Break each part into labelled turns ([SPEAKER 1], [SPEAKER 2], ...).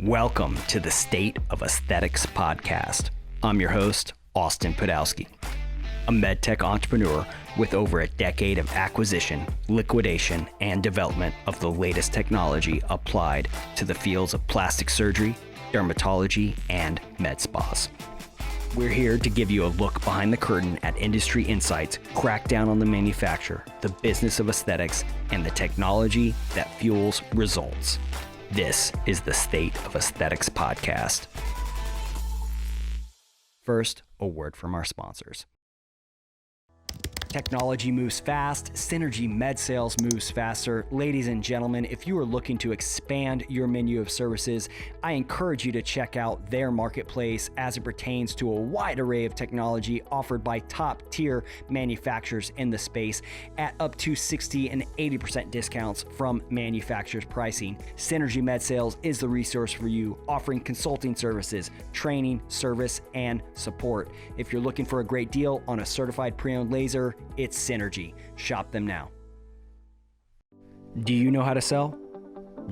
[SPEAKER 1] Welcome to the State of Aesthetics podcast. I'm your host, Austin Podolsky, a medtech entrepreneur with over a decade of acquisition, liquidation, and development of the latest technology applied to the fields of plastic surgery, dermatology, and med spas. We're here to give you a look behind the curtain at industry insights, crack down on the manufacture, the business of aesthetics, and the technology that fuels results. This is the State of Aesthetics podcast. First, a word from our sponsors. Technology moves fast, Synergy MedSales moves faster. Ladies and gentlemen, if you are looking to expand your menu of services, I encourage you to check out their marketplace as it pertains to a wide array of technology offered by top-tier manufacturers in the space at up to 60 and 80% discounts from manufacturer's pricing. Synergy MedSales is the resource for you, offering consulting services, training, service, and support. If you're looking for a great deal on a certified pre-owned laser, it's Synergy. Shop them now. Do you know how to sell?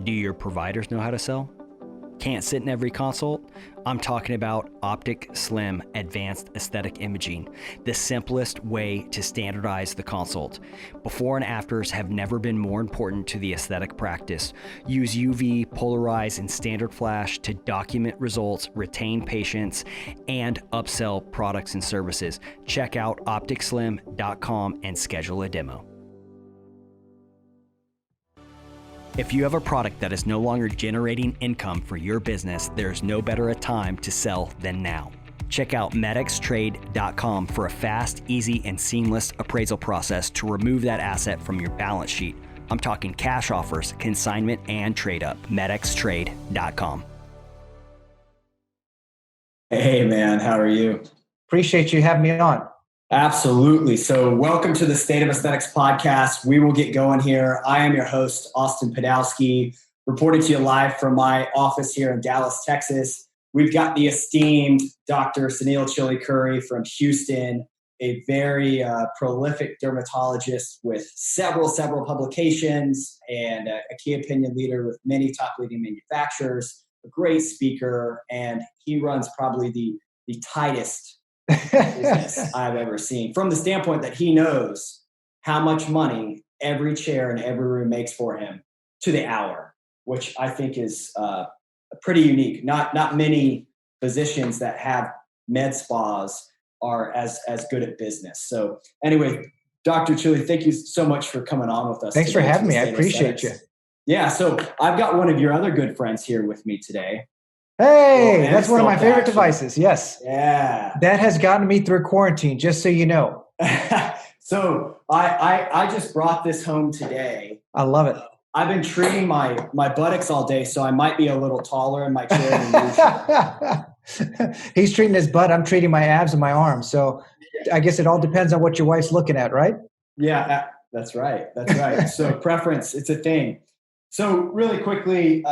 [SPEAKER 1] Do your providers know how to sell? Can't sit in every consult? I'm talking about Optic Slim Advanced Aesthetic Imaging, the simplest way to standardize the consult. Before and afters have never been more important to the aesthetic practice. Use UV, polarize, and standard flash to document results, retain patients, and upsell products and services. Check out opticslim.com and schedule a demo. If you have a product that is no longer generating income for your business, there's no better a time to sell than now. Check out medxtrade.com for a fast, easy, and seamless appraisal process to remove that asset from your balance sheet. I'm talking cash offers, consignment, and trade up. medxtrade.com.
[SPEAKER 2] Hey man, how are you?
[SPEAKER 3] Appreciate you having me on.
[SPEAKER 2] Absolutely. So welcome to the State of Aesthetics podcast. We will get going here. I am your host, Austin Podolsky, reporting to you live from my office here in Dallas, Texas. We've got the esteemed Dr. Chilukuri from Houston, a very prolific dermatologist with several publications and a key opinion leader with many top leading manufacturers, a great speaker, and he runs probably the tightest business I've ever seen, from the standpoint that he knows how much money every chair in every room makes for him to the hour, which I think is pretty unique. Not many physicians that have med spas are as good at business. So anyway, Dr. Chili, thank you so much for coming on with us.
[SPEAKER 3] Thanks for having me. I appreciate you.
[SPEAKER 2] Yeah, so I've got one of your other good friends here with me today.
[SPEAKER 3] Hey, that's one of my favorite devices. Yes.
[SPEAKER 2] Yeah.
[SPEAKER 3] That has gotten me through quarantine, just so you know.
[SPEAKER 2] So I just brought this home today.
[SPEAKER 3] I love it.
[SPEAKER 2] I've been treating my buttocks all day, so I might be a little taller in my chair than usual.
[SPEAKER 3] He's treating his butt. I'm treating my abs and my arms. So I guess it all depends on what your wife's looking at, right?
[SPEAKER 2] Yeah, that's right. That's right. So preference, it's a thing. So really quickly,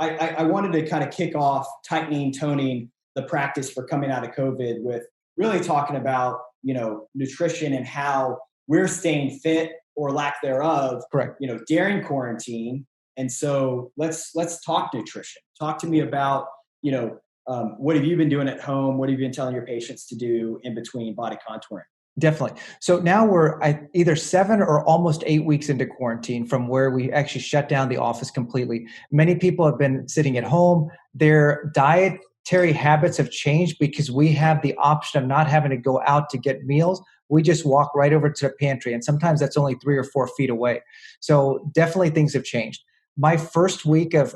[SPEAKER 2] I wanted to kind of kick off toning the practice for coming out of COVID with really talking about, nutrition and how we're staying fit or lack thereof,
[SPEAKER 3] correct,
[SPEAKER 2] during quarantine. And so let's talk nutrition. Talk to me about, what have you been doing at home? What have you been telling your patients to do in between body contouring?
[SPEAKER 3] Definitely. So now we're either 7 or almost 8 weeks into quarantine from where we actually shut down the office completely. Many people have been sitting at home. Their dietary habits have changed because we have the option of not having to go out to get meals. We just walk right over to the pantry, and sometimes that's only 3 or 4 feet away. So definitely things have changed. My first week of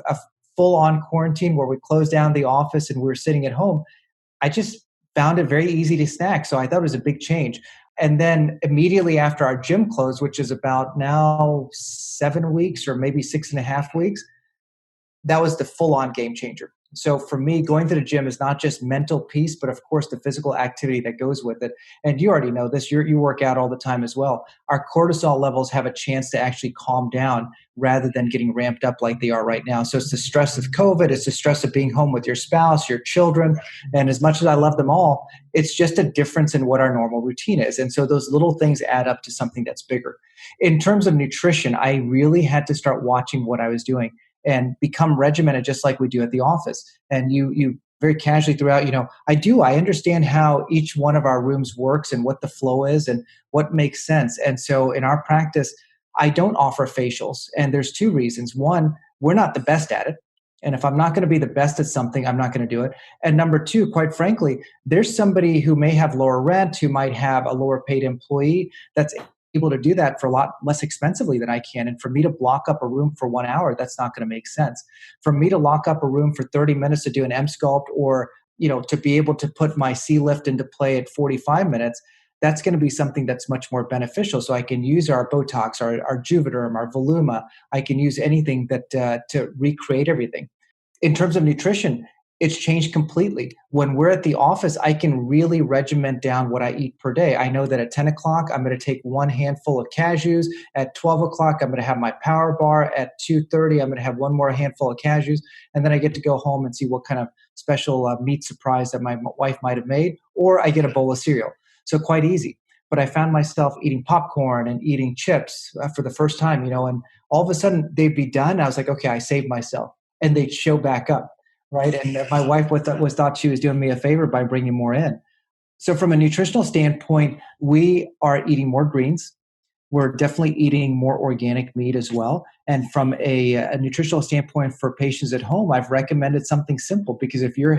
[SPEAKER 3] full-on quarantine where we closed down the office and we were sitting at home, I just found it very easy to snack. So I thought it was a big change. And then immediately after our gym closed, which is about now 7 weeks or maybe 6.5 weeks, that was the full-on game changer. So for me, going to the gym is not just mental peace, but of course the physical activity that goes with it. And you already know this, you work out all the time as well. Our cortisol levels have a chance to actually calm down rather than getting ramped up like they are right now. So it's the stress of COVID, it's the stress of being home with your spouse, your children. And as much as I love them all, it's just a difference in what our normal routine is. And so those little things add up to something that's bigger. In terms of nutrition, I really had to start watching what I was doing. and become regimented just like we do at the office. And you very casually throughout, I understand how each one of our rooms works and what the flow is and what makes sense. And so in our practice, I don't offer facials. And there's two reasons. One, we're not the best at it. And if I'm not going to be the best at something, I'm not going to do it. And number two, quite frankly, there's somebody who may have lower rent, who might have a lower paid employee that's able to do that for a lot less expensively than I can. And for me to block up a room for 1 hour, that's not going to make sense. For me to lock up a room for 30 minutes to do an M sculpt, or to be able to put my C lift into play at 45 minutes, that's going to be something that's much more beneficial. So I can use our Botox, our Juvederm, our Voluma. I can use anything that to recreate everything. In terms of nutrition, it's changed completely. When we're at the office, I can really regiment down what I eat per day. I know that at 10 o'clock, I'm going to take one handful of cashews. At 12 o'clock, I'm going to have my power bar. At 2:30, I'm going to have one more handful of cashews. And then I get to go home and see what kind of special meat surprise that my wife might have made, or I get a bowl of cereal. So quite easy. But I found myself eating popcorn and eating chips for the first time, and all of a sudden they'd be done. I was like, okay, I saved myself. And they'd show back up. Right. And my wife was thought she was doing me a favor by bringing more in. So from a nutritional standpoint, we are eating more greens. We're definitely eating more organic meat as well. And from a nutritional standpoint for patients at home, I've recommended something simple, because if your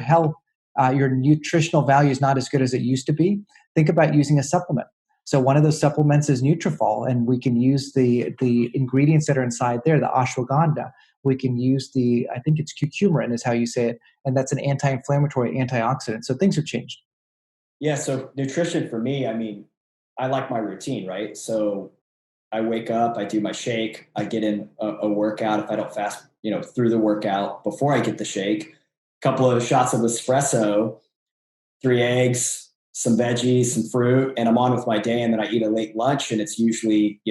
[SPEAKER 3] your nutritional value is not as good as it used to be, think about using a supplement. So one of those supplements is Nutrafol, and we can use the ingredients that are inside there, the ashwagandha. We can use I think it's curcumin is how you say it, and that's an anti-inflammatory, antioxidant. So things have changed.
[SPEAKER 2] Yeah, so nutrition for me, I like my routine, right? So I wake up, I do my shake, I get in a workout if I don't fast, through the workout before I get the shake, a couple of shots of espresso, 3 eggs, some veggies, some fruit, and I'm on with my day. And then I eat a late lunch, and it's usually,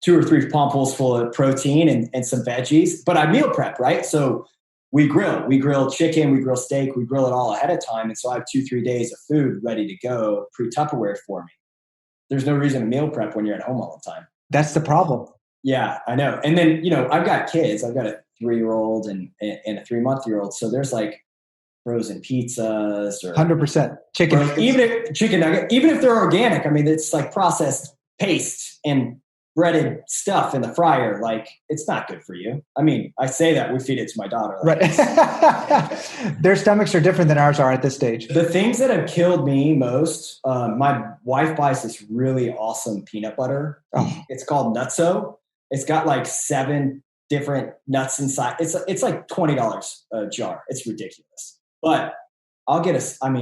[SPEAKER 2] 2 or 3 pompous full of protein and some veggies, but I meal prep, right? So we grill chicken, we grill steak, we grill it all ahead of time. And so I have 2-3 days of food ready to go, pre-Tupperware for me. There's no reason to meal prep when you're at home all the time.
[SPEAKER 3] That's the problem.
[SPEAKER 2] Yeah, I know. And then, I've got kids. I've got a 3-year-old and a 3-month-year-old. So there's like frozen pizzas or
[SPEAKER 3] 100% chicken.
[SPEAKER 2] Chicken nugget, even if they're organic, it's like processed paste and breaded stuff in the fryer. Like, it's not good for you. I say that we feed it to my daughter. Like,
[SPEAKER 3] right. Their stomachs are different than ours are at this stage.
[SPEAKER 2] The things that have killed me most, my wife buys this really awesome peanut butter. Oh. It's called Nutso. It's got like 7 different nuts inside. It's like $20 a jar. It's ridiculous. But I'll get I'm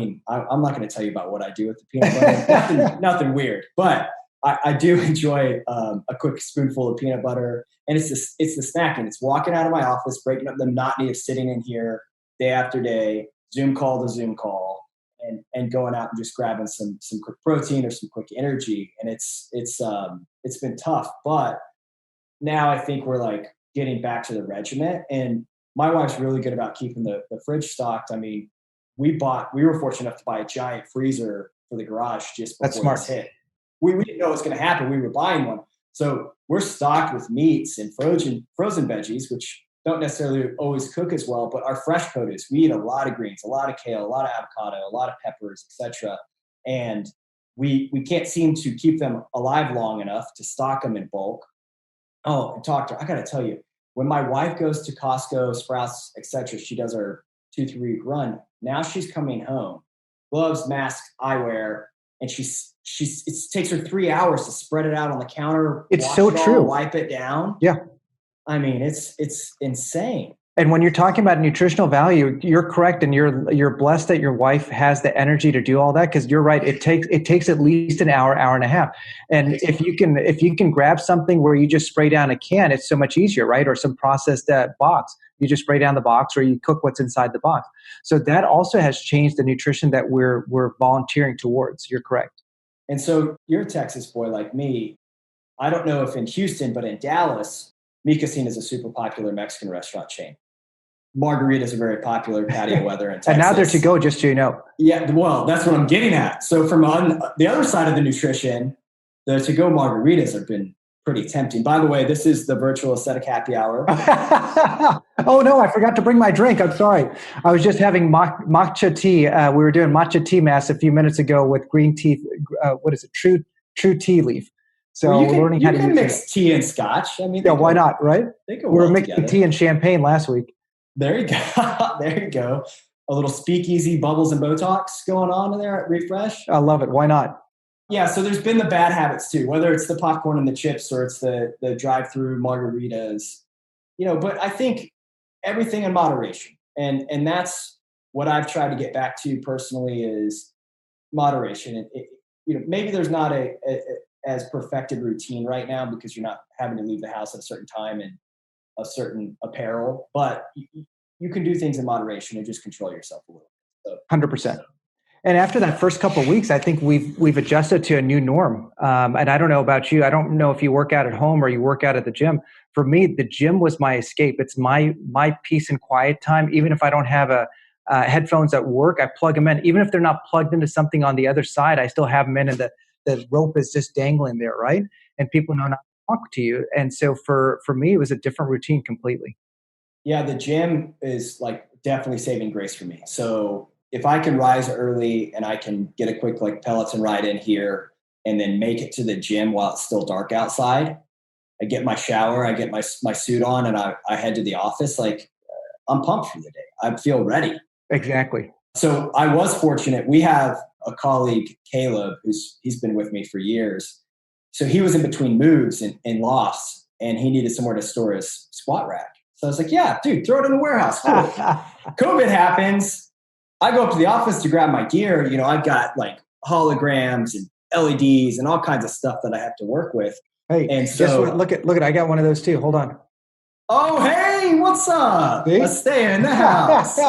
[SPEAKER 2] not going to tell you about what I do with the peanut butter. nothing weird. But I do enjoy a quick spoonful of peanut butter, and it's the snacking. It's walking out of my office, breaking up the monotony of sitting in here day after day, Zoom call to Zoom call, and going out and just grabbing some quick protein or some quick energy. And it's been tough, but now I think we're like getting back to the regiment. And my wife's really good about keeping the fridge stocked. We were fortunate enough to buy a giant freezer for the garage just before this hit. We didn't know what was going to happen. We were buying one. So we're stocked with meats and frozen veggies, which don't necessarily always cook as well, but our fresh produce, we eat a lot of greens, a lot of kale, a lot of avocado, a lot of peppers, etc. And we can't seem to keep them alive long enough to stock them in bulk. Oh, and I got to tell you, when my wife goes to Costco, Sprouts, etc., she does her 2-3 week run. Now she's coming home, gloves, mask, eyewear, and it takes her 3 hours to spread it out on the counter.
[SPEAKER 3] It's so true.
[SPEAKER 2] Wipe it down.
[SPEAKER 3] Yeah.
[SPEAKER 2] It's insane.
[SPEAKER 3] And when you're talking about nutritional value, you're correct, and you're blessed that your wife has the energy to do all that, because you're right. It takes at least an hour and a half. And if you can grab something where you just spray down a can, it's so much easier, right? Or some processed box, you just spray down the box, or you cook what's inside the box. So that also has changed the nutrition that we're volunteering towards. You're correct.
[SPEAKER 2] And so you're a Texas boy like me. I don't know if in Houston, but in Dallas, Mi Cocina is a super popular Mexican restaurant chain. Margarita is a very popular patio weather in Texas.
[SPEAKER 3] And now they're to go, just so you know.
[SPEAKER 2] Yeah, well, that's what I'm getting at. So from on the other side of the nutrition, the to-go margaritas have been pretty tempting. By the way, this is the virtual aesthetic happy hour.
[SPEAKER 3] Oh no, I forgot to bring my drink. I'm sorry. I was just having matcha tea. We were doing matcha tea mass a few minutes ago with green tea. What is it? True tea leaf. So
[SPEAKER 2] Well,
[SPEAKER 3] we're learning how to use
[SPEAKER 2] mix
[SPEAKER 3] it.
[SPEAKER 2] tea and scotch. I mean,
[SPEAKER 3] Yeah, why not? Right?
[SPEAKER 2] They go
[SPEAKER 3] We were
[SPEAKER 2] well
[SPEAKER 3] mixing
[SPEAKER 2] together.
[SPEAKER 3] tea and champagne last week.
[SPEAKER 2] There you go. There you go. A little speakeasy bubbles and Botox going on in there at Refresh.
[SPEAKER 3] I love it. Why not?
[SPEAKER 2] Yeah, so there's been the bad habits too, whether it's the popcorn and the chips or it's the drive-through margaritas, but I think everything in moderation. And that's what I've tried to get back to personally is moderation. Maybe there's not a as perfected routine right now because you're not having to leave the house at a certain time and a certain apparel, but you can do things in moderation and just control yourself a little bit.
[SPEAKER 3] 100%. And after that first couple of weeks, I think we've adjusted to a new norm. And I don't know about you. I don't know if you work out at home or you work out at the gym. For me, the gym was my escape. It's my peace and quiet time. Even if I don't have headphones at work, I plug them in. Even if they're not plugged into something on the other side, I still have them in, and the rope is just dangling there, right? And people know not to talk to you. And so for me, it was a different routine completely.
[SPEAKER 2] Yeah, the gym is like definitely saving grace for me. So if I can rise early and I can get a quick like Peloton ride in here and then make it to the gym while it's still dark outside, I get my shower, I get my suit on, and I head to the office. Like I'm pumped for the day. I feel ready.
[SPEAKER 3] Exactly.
[SPEAKER 2] So I was fortunate. We have a colleague, Caleb, he's been with me for years. So he was in between moves in lofts, and he needed somewhere to store his squat rack. So I was like, yeah, dude, throw it in the warehouse. Cool. COVID happens. I go up to the office to grab my gear. I've got like holograms and LEDs and all kinds of stuff that I have to work with.
[SPEAKER 3] Hey, and so, guess what? Look at, I got one of those too. Hold on.
[SPEAKER 2] Oh, hey, what's up? See? Let's stay in the house.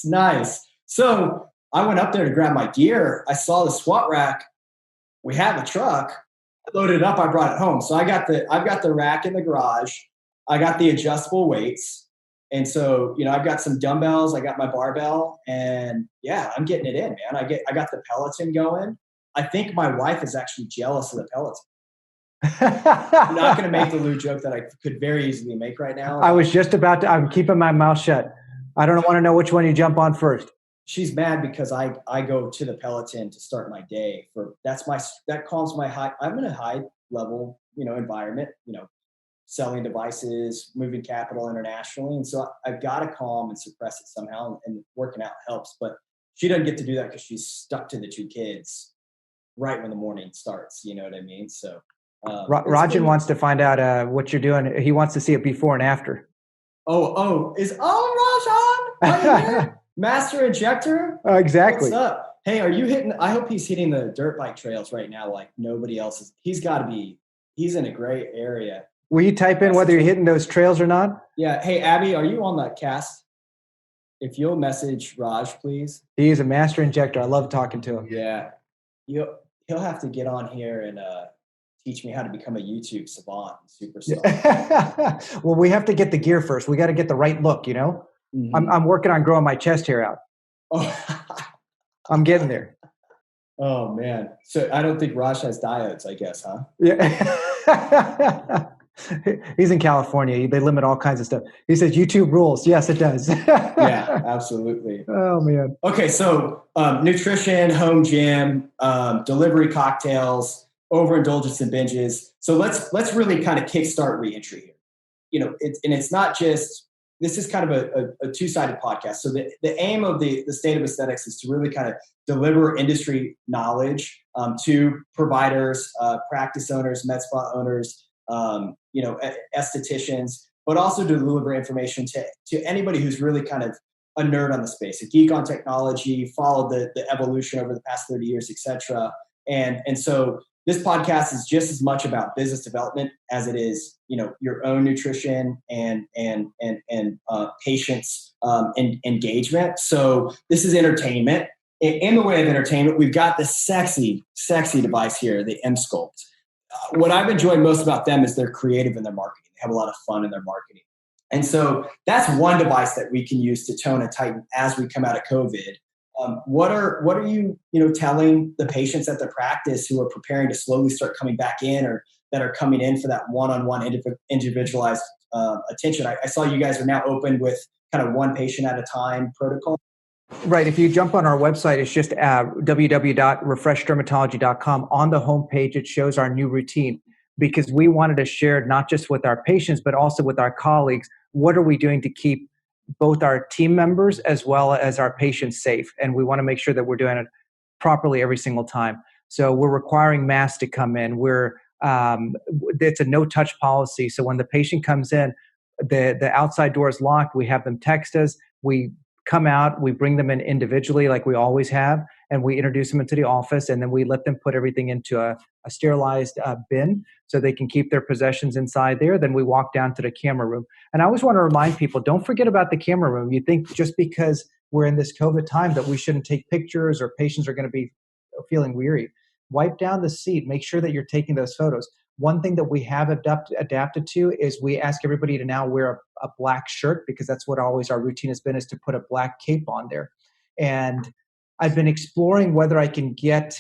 [SPEAKER 2] Nice. So I went up there to grab my gear. I saw the squat rack. We have a truck. I loaded it up. I brought it home. So I've got the rack in the garage. I got the adjustable weights. And so, I've got some dumbbells, I got my barbell, and yeah, I'm getting it in, man. I got the Peloton going. I think my wife is actually jealous of the Peloton. I'm not going to make the Lou joke that I could very easily make right now.
[SPEAKER 3] I was just about to, I'm keeping my mouth shut. I don't want to know which one you jump on first.
[SPEAKER 2] She's mad because I go to the Peloton to start my day that calms my high. I'm in a high level, environment, selling devices, moving capital internationally. And so I've got to calm and suppress it somehow, and working out helps. But she doesn't get to do that because she's stuck to the two kids right when the morning starts. You know what I mean? So
[SPEAKER 3] Rajan wants to find out what you're doing. He wants to see it before and after.
[SPEAKER 2] Rajan? Master Injector?
[SPEAKER 3] Exactly.
[SPEAKER 2] What's up? Hey, are you hitting? I hope he's hitting the dirt bike trails right now like nobody else is. He's in a great area.
[SPEAKER 3] Will you type in whether you're hitting those trails or not?
[SPEAKER 2] Yeah. Hey, Abby, are you on that cast? If you'll message Raj, please.
[SPEAKER 3] He is a master injector. I love talking to him.
[SPEAKER 2] Yeah. He'll have to get on here and teach me how to become a YouTube savant and superstar.
[SPEAKER 3] Well, we have to get the gear first. We got to get the right look, Mm-hmm. I'm working on growing my chest hair out.
[SPEAKER 2] Oh.
[SPEAKER 3] I'm getting there.
[SPEAKER 2] Oh, man. So I don't think Raj has diodes, I guess, huh?
[SPEAKER 3] Yeah. He's in California. They limit all kinds of stuff. He says YouTube rules. Yes, it does.
[SPEAKER 2] Yeah, absolutely.
[SPEAKER 3] Oh, man.
[SPEAKER 2] Okay, so nutrition, home gym, delivery cocktails, overindulgence and binges. So let's really kind of kickstart reentry here. It's not just, this is kind of a two-sided podcast. So the aim of the State of Aesthetics is to really kind of deliver industry knowledge to providers, practice owners, med spa owners, estheticians, but also to deliver information to anybody who's really kind of a nerd on the space, a geek on technology, followed the evolution over the past 30 years, et cetera. And so this podcast is just as much about business development as it is, your own nutrition and patients and engagement. So this is entertainment. In the way of entertainment, we've got this sexy device here, the M-Sculpt. What I've enjoyed most about them is they're creative in their marketing. They have a lot of fun in their marketing. And so that's one device that we can use to tone and tighten as we come out of COVID. What are you telling the patients at the practice who are preparing to slowly start coming back in, or that are coming in for that one-on-one individualized attention. I saw you guys are now open with kind of one patient at a time protocol.
[SPEAKER 3] Right. If you jump on our website, it's just www.refreshdermatology.com. On the homepage, it shows our new routine, because we wanted to share not just with our patients, but also with our colleagues. What are we doing to keep both our team members as well as our patients safe? And we want to make sure that we're doing it properly every single time. So we're requiring masks to come in. It's a no-touch policy. So when the patient comes in, the outside door is locked. We have them text us. We come out, we bring them in individually like we always have, and we introduce them into the office, and then we let them put everything into a sterilized bin so they can keep their possessions inside there. Then we walk down to the camera room. And I always want to remind people, don't forget about the camera room. You think just because we're in this COVID time that we shouldn't take pictures or patients are going to be feeling weary. Wipe down the seat. Make sure that you're taking those photos. One thing that we have adapted to is we ask everybody to now wear a black shirt, because that's what always our routine has been, is to put a black cape on there. And I've been exploring whether I can get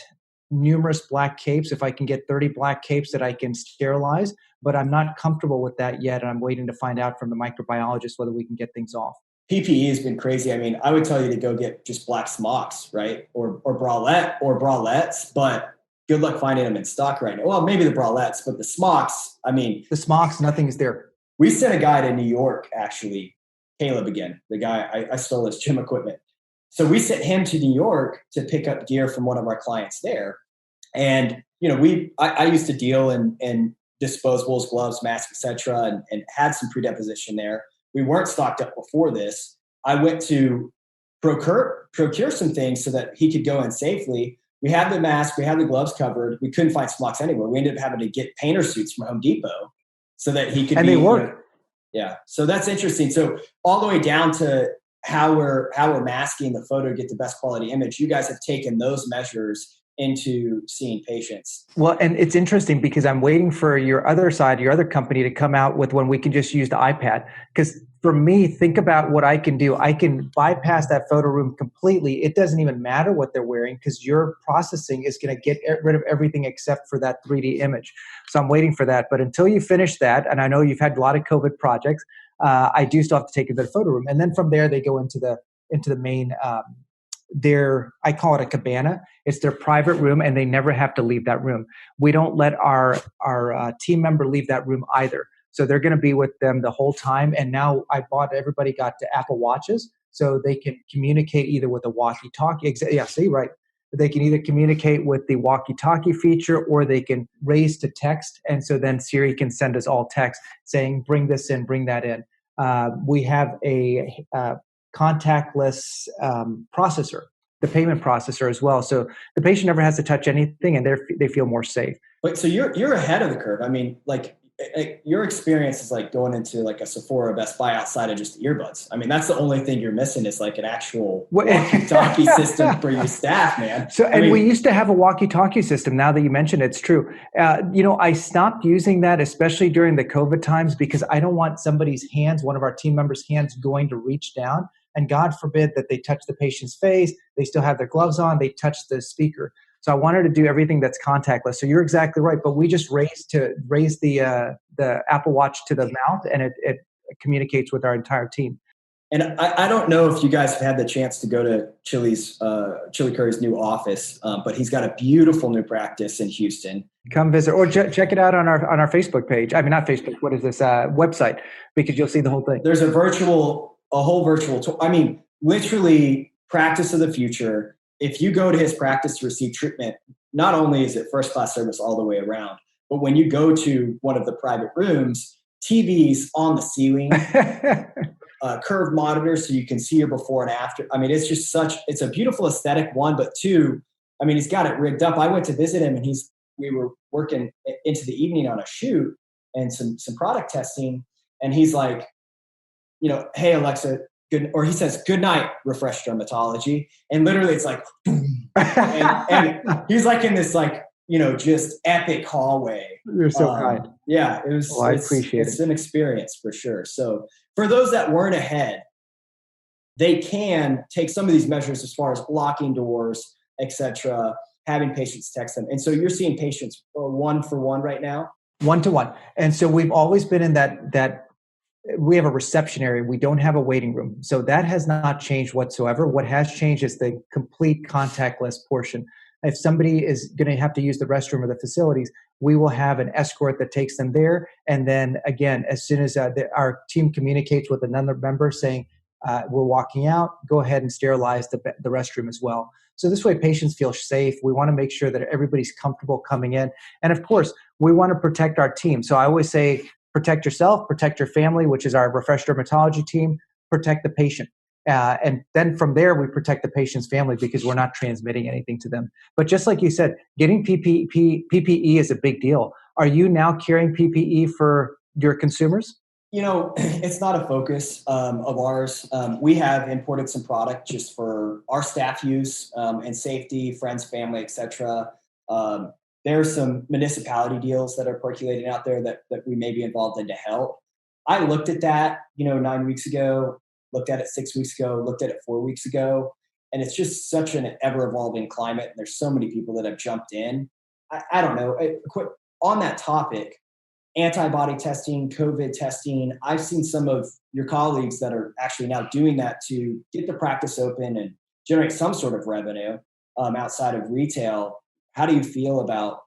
[SPEAKER 3] numerous black capes, if I can get 30 black capes that I can sterilize, but I'm not comfortable with that yet. And I'm waiting to find out from the microbiologist whether we can get things off.
[SPEAKER 2] PPE has been crazy. I mean, I would tell you to go get just black smocks, right? Or bralettes, but good luck finding them in stock right now. Well, maybe the bralettes, but the smocks, I mean.
[SPEAKER 3] The smocks, nothing is there.
[SPEAKER 2] We sent a guy to New York, actually, Caleb again, the guy, I stole his gym equipment. So we sent him to New York to pick up gear from one of our clients there. And, I used to deal in disposables, gloves, masks, etc., and had some predeposition there. We weren't stocked up before this. I went to procure some things so that he could go in safely. We had the mask, we had the gloves covered. We couldn't find smocks anywhere. We ended up having to get painter suits from Home Depot so that he could.
[SPEAKER 3] And they work.
[SPEAKER 2] Yeah. So that's interesting. So all the way down to how we're masking the photo to get the best quality image. You guys have taken those measures into seeing patients.
[SPEAKER 3] Well, and it's interesting because I'm waiting for your other side, your other company to come out with when we can just use the iPad. Because for me, think about what I can do. I can bypass that photo room completely. It doesn't even matter what they're wearing because your processing is going to get rid of everything except for that 3D image. So I'm waiting for that. But until you finish that, and I know you've had a lot of COVID projects, I do still have to take a bit of photo room. And then from there, they go into the main I call it a cabana. It's their private room, and they never have to leave that room. We don't let our team member leave that room either. So they're going to be with them the whole time. And now everybody got to Apple Watches, so they can communicate either with a walkie-talkie. Yeah, see, right. They can either communicate with the walkie-talkie feature, or they can raise to text. And so then Siri can send us all text saying, bring this in, bring that in. We have a contactless processor, the payment processor as well. So the patient never has to touch anything, and they feel more safe.
[SPEAKER 2] But so you're ahead of the curve. I mean, like your experience is like going into like a Sephora or Best Buy outside of just earbuds. I mean, that's the only thing you're missing is like an actual walkie-talkie system for your staff, man.
[SPEAKER 3] So, we used to have a walkie-talkie system. Now that you mention it, it's true. I stopped using that, especially during the COVID times, because I don't want somebody's hands, one of our team members' hands, going to reach down. And God forbid that they touch the patient's face. They still have their gloves on. They touch the speaker. So I wanted to do everything that's contactless. So you're exactly right. But we just raise the Apple Watch to the mouth, and it communicates with our entire team.
[SPEAKER 2] And I don't know if you guys have had the chance to go to Chilukuri's new office, but he's got a beautiful new practice in Houston.
[SPEAKER 3] Come visit, or check it out on our Facebook page. I mean, not Facebook. What is this website? Because you'll see the whole thing.
[SPEAKER 2] There's a whole virtual tour. I mean, literally practice of the future. If you go to his practice to receive treatment, not only is it first-class service all the way around, but when you go to one of the private rooms, TVs on the ceiling, curved monitors so you can see your before and after. I mean, it's a beautiful aesthetic, one, but two, I mean, he's got it rigged up. I went to visit him, and we were working into the evening on a shoot and some product testing, and he's like, hey, Alexa, or he says, good night, Refresh Dermatology. And literally it's like, boom. and he's like in this just epic hallway.
[SPEAKER 3] You're so kind.
[SPEAKER 2] Yeah, it was.
[SPEAKER 3] Well, I appreciate it.
[SPEAKER 2] It's an experience for sure. So for those that weren't ahead, they can take some of these measures as far as blocking doors, etc., having patients text them. And so you're seeing patients 1-for-1 right now?
[SPEAKER 3] 1-to-1. And so we've always been in that we have a reception area. We don't have a waiting room. So that has not changed whatsoever. What has changed is the complete contactless portion. If somebody is going to have to use the restroom or the facilities, we will have an escort that takes them there. And then again, as soon as our team communicates with another member saying, we're walking out, go ahead and sterilize the restroom as well. So this way patients feel safe. We want to make sure that everybody's comfortable coming in. And of course, we want to protect our team. So I always say, protect yourself, protect your family, which is our refresh dermatology team, protect the patient. And then from there, we protect the patient's family because we're not transmitting anything to them. But just like you said, getting PPE is a big deal. Are you now carrying PPE for your consumers?
[SPEAKER 2] It's not a focus of ours. We have imported some product just for our staff use and safety, friends, family, etc. There's some municipality deals that are percolating out there that we may be involved in to help. I looked at that, 9 weeks ago, looked at it 6 weeks ago, looked at it 4 weeks ago, and it's just such an ever-evolving climate. And there's so many people that have jumped in. I don't know. On that topic, antibody testing, COVID testing, I've seen some of your colleagues that are actually now doing that to get the practice open and generate some sort of revenue outside of retail. How do you feel about,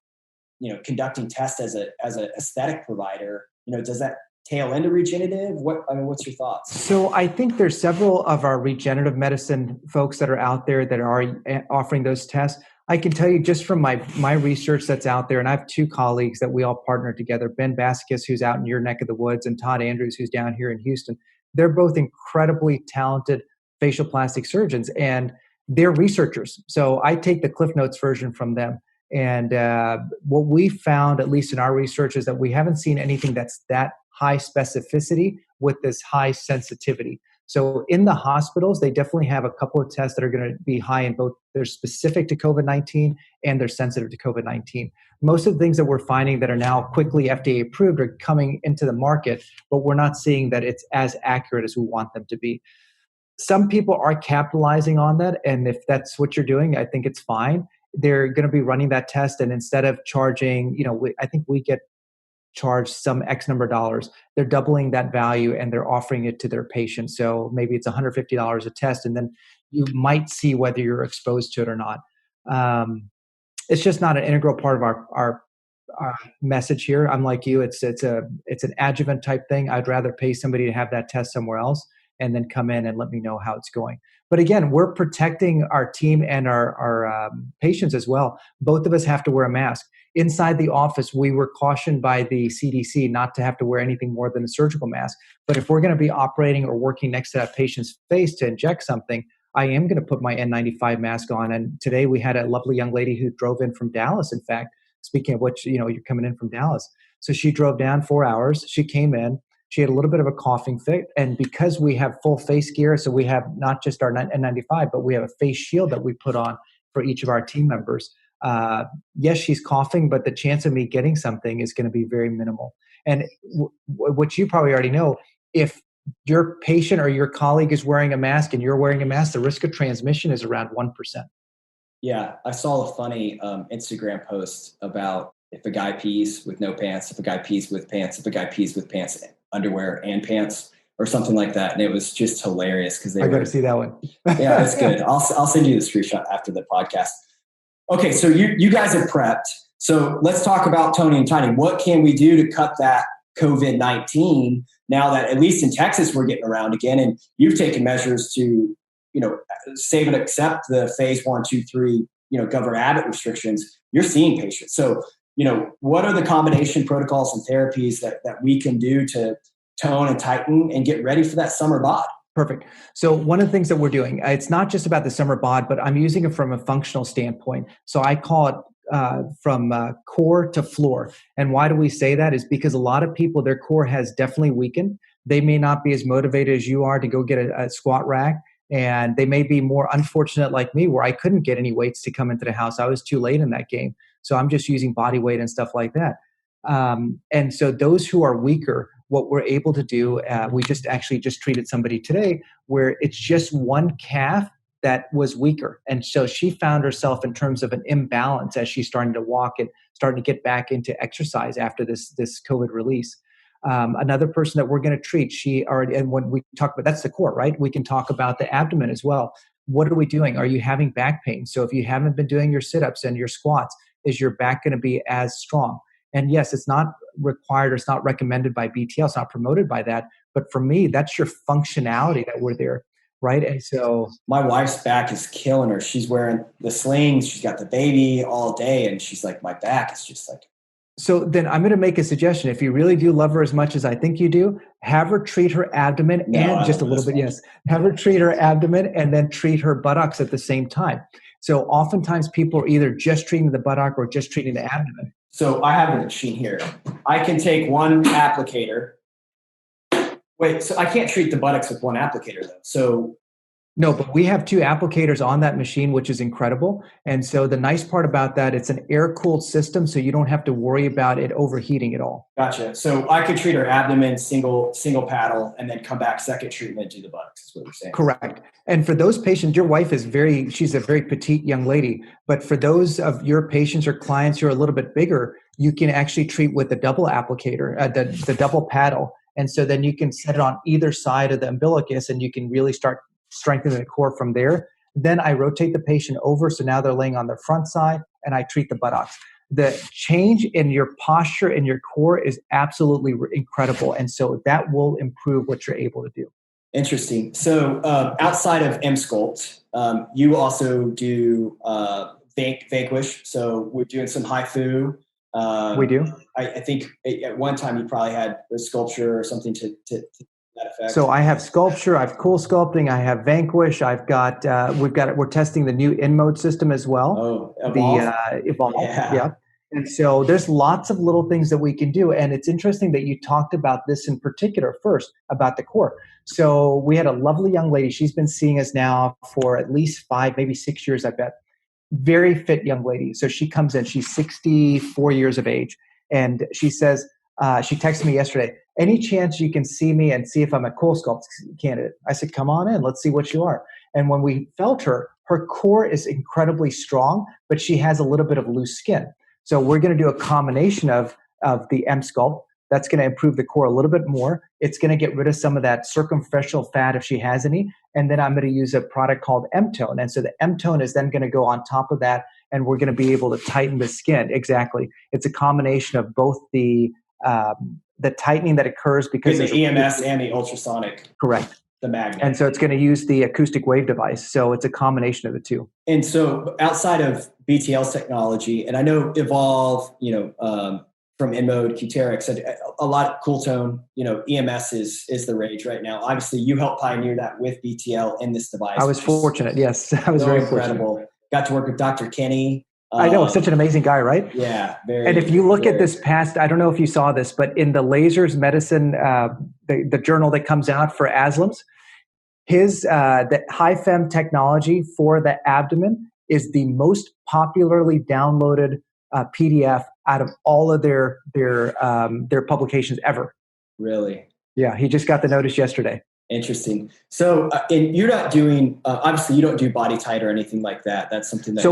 [SPEAKER 2] conducting tests as an aesthetic provider? Does that tail into regenerative? What's your thoughts?
[SPEAKER 3] So I think there's several of our regenerative medicine folks that are out there that are offering those tests. I can tell you just from my research that's out there, and I have two colleagues that we all partner together, Ben Vasquez, who's out in your neck of the woods, and Todd Andrews, who's down here in Houston. They're both incredibly talented facial plastic surgeons, and they're researchers. So I take the Cliff Notes version from them. And what we found, at least in our research, is that we haven't seen anything that's that high specificity with this high sensitivity. So in the hospitals, they definitely have a couple of tests that are going to be high in both they're specific to COVID-19 and they're sensitive to COVID-19. Most of the things that we're finding that are now quickly FDA approved are coming into the market, but we're not seeing that it's as accurate as we want them to be. Some people are capitalizing on that, and if that's what you're doing, I think it's fine. They're going to be running that test, and instead of charging, I think we get charged some X number of dollars. They're doubling that value and they're offering it to their patients. So maybe it's $150 a test, and then you might see whether you're exposed to it or not. It's just not an integral part of our message here. I'm like you. It's an adjuvant type thing. I'd rather pay somebody to have that test somewhere else and then come in and let me know how it's going. But again, we're protecting our team and our patients as well. Both of us have to wear a mask. Inside the office, we were cautioned by the CDC not to have to wear anything more than a surgical mask. But if we're going to be operating or working next to that patient's face to inject something, I am going to put my N95 mask on. And today we had a lovely young lady who drove in from Dallas. In fact, speaking of which, you're coming in from Dallas. So she drove down 4 hours. She came in. She had a little bit of a coughing fit. And because we have full face gear, so we have not just our N95, but we have a face shield that we put on for each of our team members. Yes, she's coughing, but the chance of me getting something is going to be very minimal. And what you probably already know, if your patient or your colleague is wearing a mask and you're wearing a mask, the risk of transmission is around 1%.
[SPEAKER 2] Yeah, I saw a funny Instagram post about if a guy pees with no pants, if a guy pees with pants, if a guy pees with pants, underwear and pants, or something like that. And it was just hilarious because
[SPEAKER 3] I got to see that one.
[SPEAKER 2] Yeah, that's good. I'll send you the screenshot after the podcast. Okay, so you guys have prepped. So let's talk about Tony and Tiny. What can we do to cut that COVID-19 now that at least in Texas we're getting around again, and you've taken measures to, save and accept the phase 1, 2, 3, Governor Abbott restrictions. You're seeing patients. So, what are the combination protocols and therapies that we can do to tone and tighten and get ready for that summer bod?
[SPEAKER 3] Perfect. So one of the things that we're doing, it's not just about the summer bod, but I'm using it from a functional standpoint. So I call it from core to floor. And why do we say that? Is because a lot of people, their core has definitely weakened. They may not be as motivated as you are to go get a squat rack. And they may be more unfortunate like me, where I couldn't get any weights to come into the house. I was too late in that game. So I'm just using body weight and stuff like that. And so those who are weaker, what we're able to do, we just treated somebody today where it's just one calf that was weaker. And so she found herself in terms of an imbalance as she's starting to walk and starting to get back into exercise after this COVID release. Another person that we're going to treat, and when we talk about, that's the core, right? We can talk about the abdomen as well. What are we doing? Are you having back pain? So if you haven't been doing your sit-ups and your squats, is your back going to be as strong? And yes, it's not required or it's not recommended by BTL. It's not promoted by that. But for me, that's your functionality that we're there, right? And so
[SPEAKER 2] my wife's back is killing her. She's wearing the slings. She's got the baby all day. And she's like, my back is just like.
[SPEAKER 3] So then I'm going to make a suggestion. If you really do love her as much as I think you do, have her treat her abdomen and just a little bit. Yes. Have her treat her abdomen and then treat her buttocks at the same time. So oftentimes people are either just treating the buttock or just treating the abdomen.
[SPEAKER 2] So I have the machine here. I can take one applicator. Wait, so I can't treat the buttocks with one applicator though. So
[SPEAKER 3] no, but we have 2 applicators on that machine, which is incredible. And so the nice part about that, it's an air-cooled system, so you don't have to worry about it overheating at all.
[SPEAKER 2] Gotcha. So I could treat her abdomen, single paddle, and then come back second treatment, do the buttocks, is what you're saying.
[SPEAKER 3] Correct. And for those patients, your wife is she's a very petite young lady, but for those of your patients or clients who are a little bit bigger, you can actually treat with the double applicator, the double paddle. And so then you can set it on either side of the umbilicus and you can really start strengthening the core from there. Then I rotate the patient over. So now they're laying on their front side and I treat the buttocks. The change in your posture and your core is absolutely incredible. And so that will improve what you're able to do.
[SPEAKER 2] Interesting. So outside of M-Sculpt, you also do Vanquish. So we're doing some HIFU.
[SPEAKER 3] We do.
[SPEAKER 2] I think at one time you probably had a sculpture or something to that effect.
[SPEAKER 3] So I have sculpture, I have cool sculpting, I have Vanquish, I've got we're testing the new InMode system as well.
[SPEAKER 2] Oh, Evolve.
[SPEAKER 3] The Evolve. Yeah. And so there's lots of little things that we can do. And it's interesting that you talked about this in particular first, about the core. So we had a lovely young lady. She's been seeing us now for at least 5, maybe 6 years, I bet. Very fit young lady. So she comes in, she's 64 years of age. And she says, she texted me yesterday, any chance you can see me and see if I'm a cool sculpt candidate? I said, come on in, let's see what you are. And when we felt her core is incredibly strong, but she has a little bit of loose skin. So we're going to do a combination of the M-Sculpt. That's going to improve the core a little bit more. It's going to get rid of some of that circumferential fat if she has any. And then I'm going to use a product called M-Tone. And so the M-Tone is then going to go on top of that, and we're going to be able to tighten the skin. Exactly. It's a combination of both the tightening that occurs because
[SPEAKER 2] the EMS and the ultrasonic.
[SPEAKER 3] Correct.
[SPEAKER 2] The magnet.
[SPEAKER 3] And so it's going to use the acoustic wave device. So it's a combination of the two.
[SPEAKER 2] And so outside of BTL's technology, and I know Evolve, from InMode, Qterix, a lot of cool tone, EMS is the rage right now. Obviously you helped pioneer that with BTL in this device.
[SPEAKER 3] I was fortunate. Yes. I was very
[SPEAKER 2] incredible.
[SPEAKER 3] Fortunate.
[SPEAKER 2] Got to work with Dr. Kenny.
[SPEAKER 3] I know, such an amazing guy, right?
[SPEAKER 2] Yeah, very.
[SPEAKER 3] And if you look at this past, I don't know if you saw this, but in the Lasers Medicine, the journal that comes out for ASLMs, the HiFem technology for the abdomen is the most popularly downloaded PDF out of all of their publications ever.
[SPEAKER 2] Really?
[SPEAKER 3] Yeah, he just got the notice yesterday.
[SPEAKER 2] Interesting. So, and you're not doing, obviously you don't do body tight or anything like that. That's something that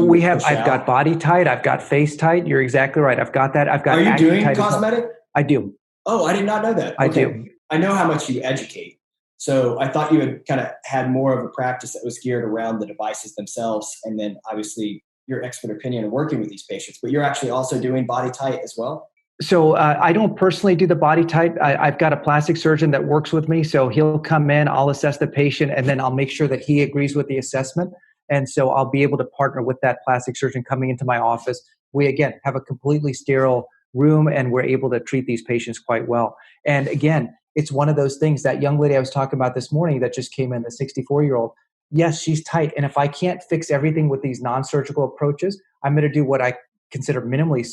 [SPEAKER 3] I've got body tight. I've got face tight. You're exactly right. I've got that. I've got.
[SPEAKER 2] Are you doing cosmetic?
[SPEAKER 3] I do.
[SPEAKER 2] Oh, I did not know that.
[SPEAKER 3] I do.
[SPEAKER 2] I know how much you educate. So I thought you had kind of had more of a practice that was geared around the devices themselves. And then obviously your expert opinion of working with these patients, but you're actually also doing body tight as well.
[SPEAKER 3] So I don't personally do the body tight. I've got a plastic surgeon that works with me. So he'll come in, I'll assess the patient, and then I'll make sure that he agrees with the assessment. And so I'll be able to partner with that plastic surgeon coming into my office. We, again, have a completely sterile room, and we're able to treat these patients quite well. And again, it's one of those things, that young lady I was talking about this morning that just came in, the 64-year-old, yes, she's tight. And if I can't fix everything with these non-surgical approaches, I'm going to do what I consider minimally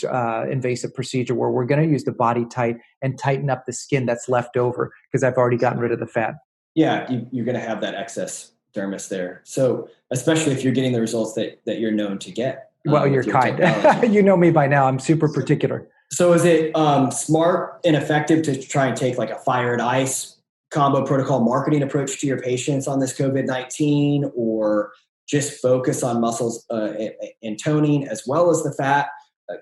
[SPEAKER 3] invasive procedure, where we're going to use the body tight and tighten up the skin that's left over because I've already gotten rid of the fat.
[SPEAKER 2] Yeah, you're going to have that excess dermis there. So especially if you're getting the results that you're known to get.
[SPEAKER 3] Well, you're kind. You know me by now. I'm super particular.
[SPEAKER 2] So is it smart and effective to try and take like a fire and ice combo protocol marketing approach to your patients on this COVID-19, or just focus on muscles and toning as well as the fat?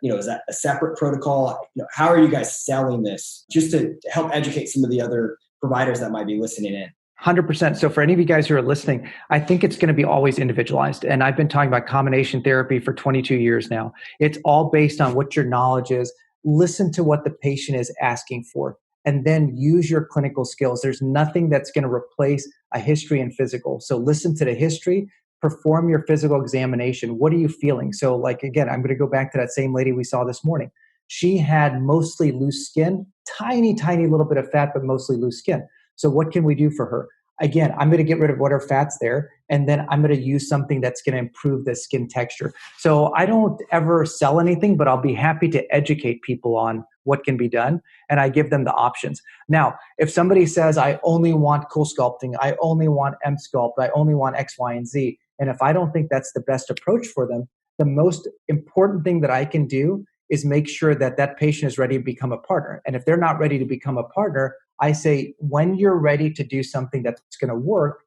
[SPEAKER 2] Is that a separate protocol? How are you guys selling this just to help educate some of the other providers that might be listening in?
[SPEAKER 3] 100%. So for any of you guys who are listening, I think it's going to be always individualized. And I've been talking about combination therapy for 22 years now. It's all based on what your knowledge is. Listen to what the patient is asking for, and then use your clinical skills. There's nothing that's going to replace a history and physical. So listen to the history, perform your physical examination. What are you feeling? So like, again, I'm going to go back to that same lady we saw this morning. She had mostly loose skin, tiny, tiny little bit of fat, but mostly loose skin. So what can we do for her? Again, I'm going to get rid of whatever fat's there, and then I'm going to use something that's going to improve the skin texture. So I don't ever sell anything, but I'll be happy to educate people on what can be done, and I give them the options. Now, if somebody says, I only want cool sculpting, I only want M sculpt, I only want X, Y, and Z, and if I don't think that's the best approach for them, the most important thing that I can do is make sure that that patient is ready to become a partner. And if they're not ready to become a partner, I say, when you're ready to do something that's going to work,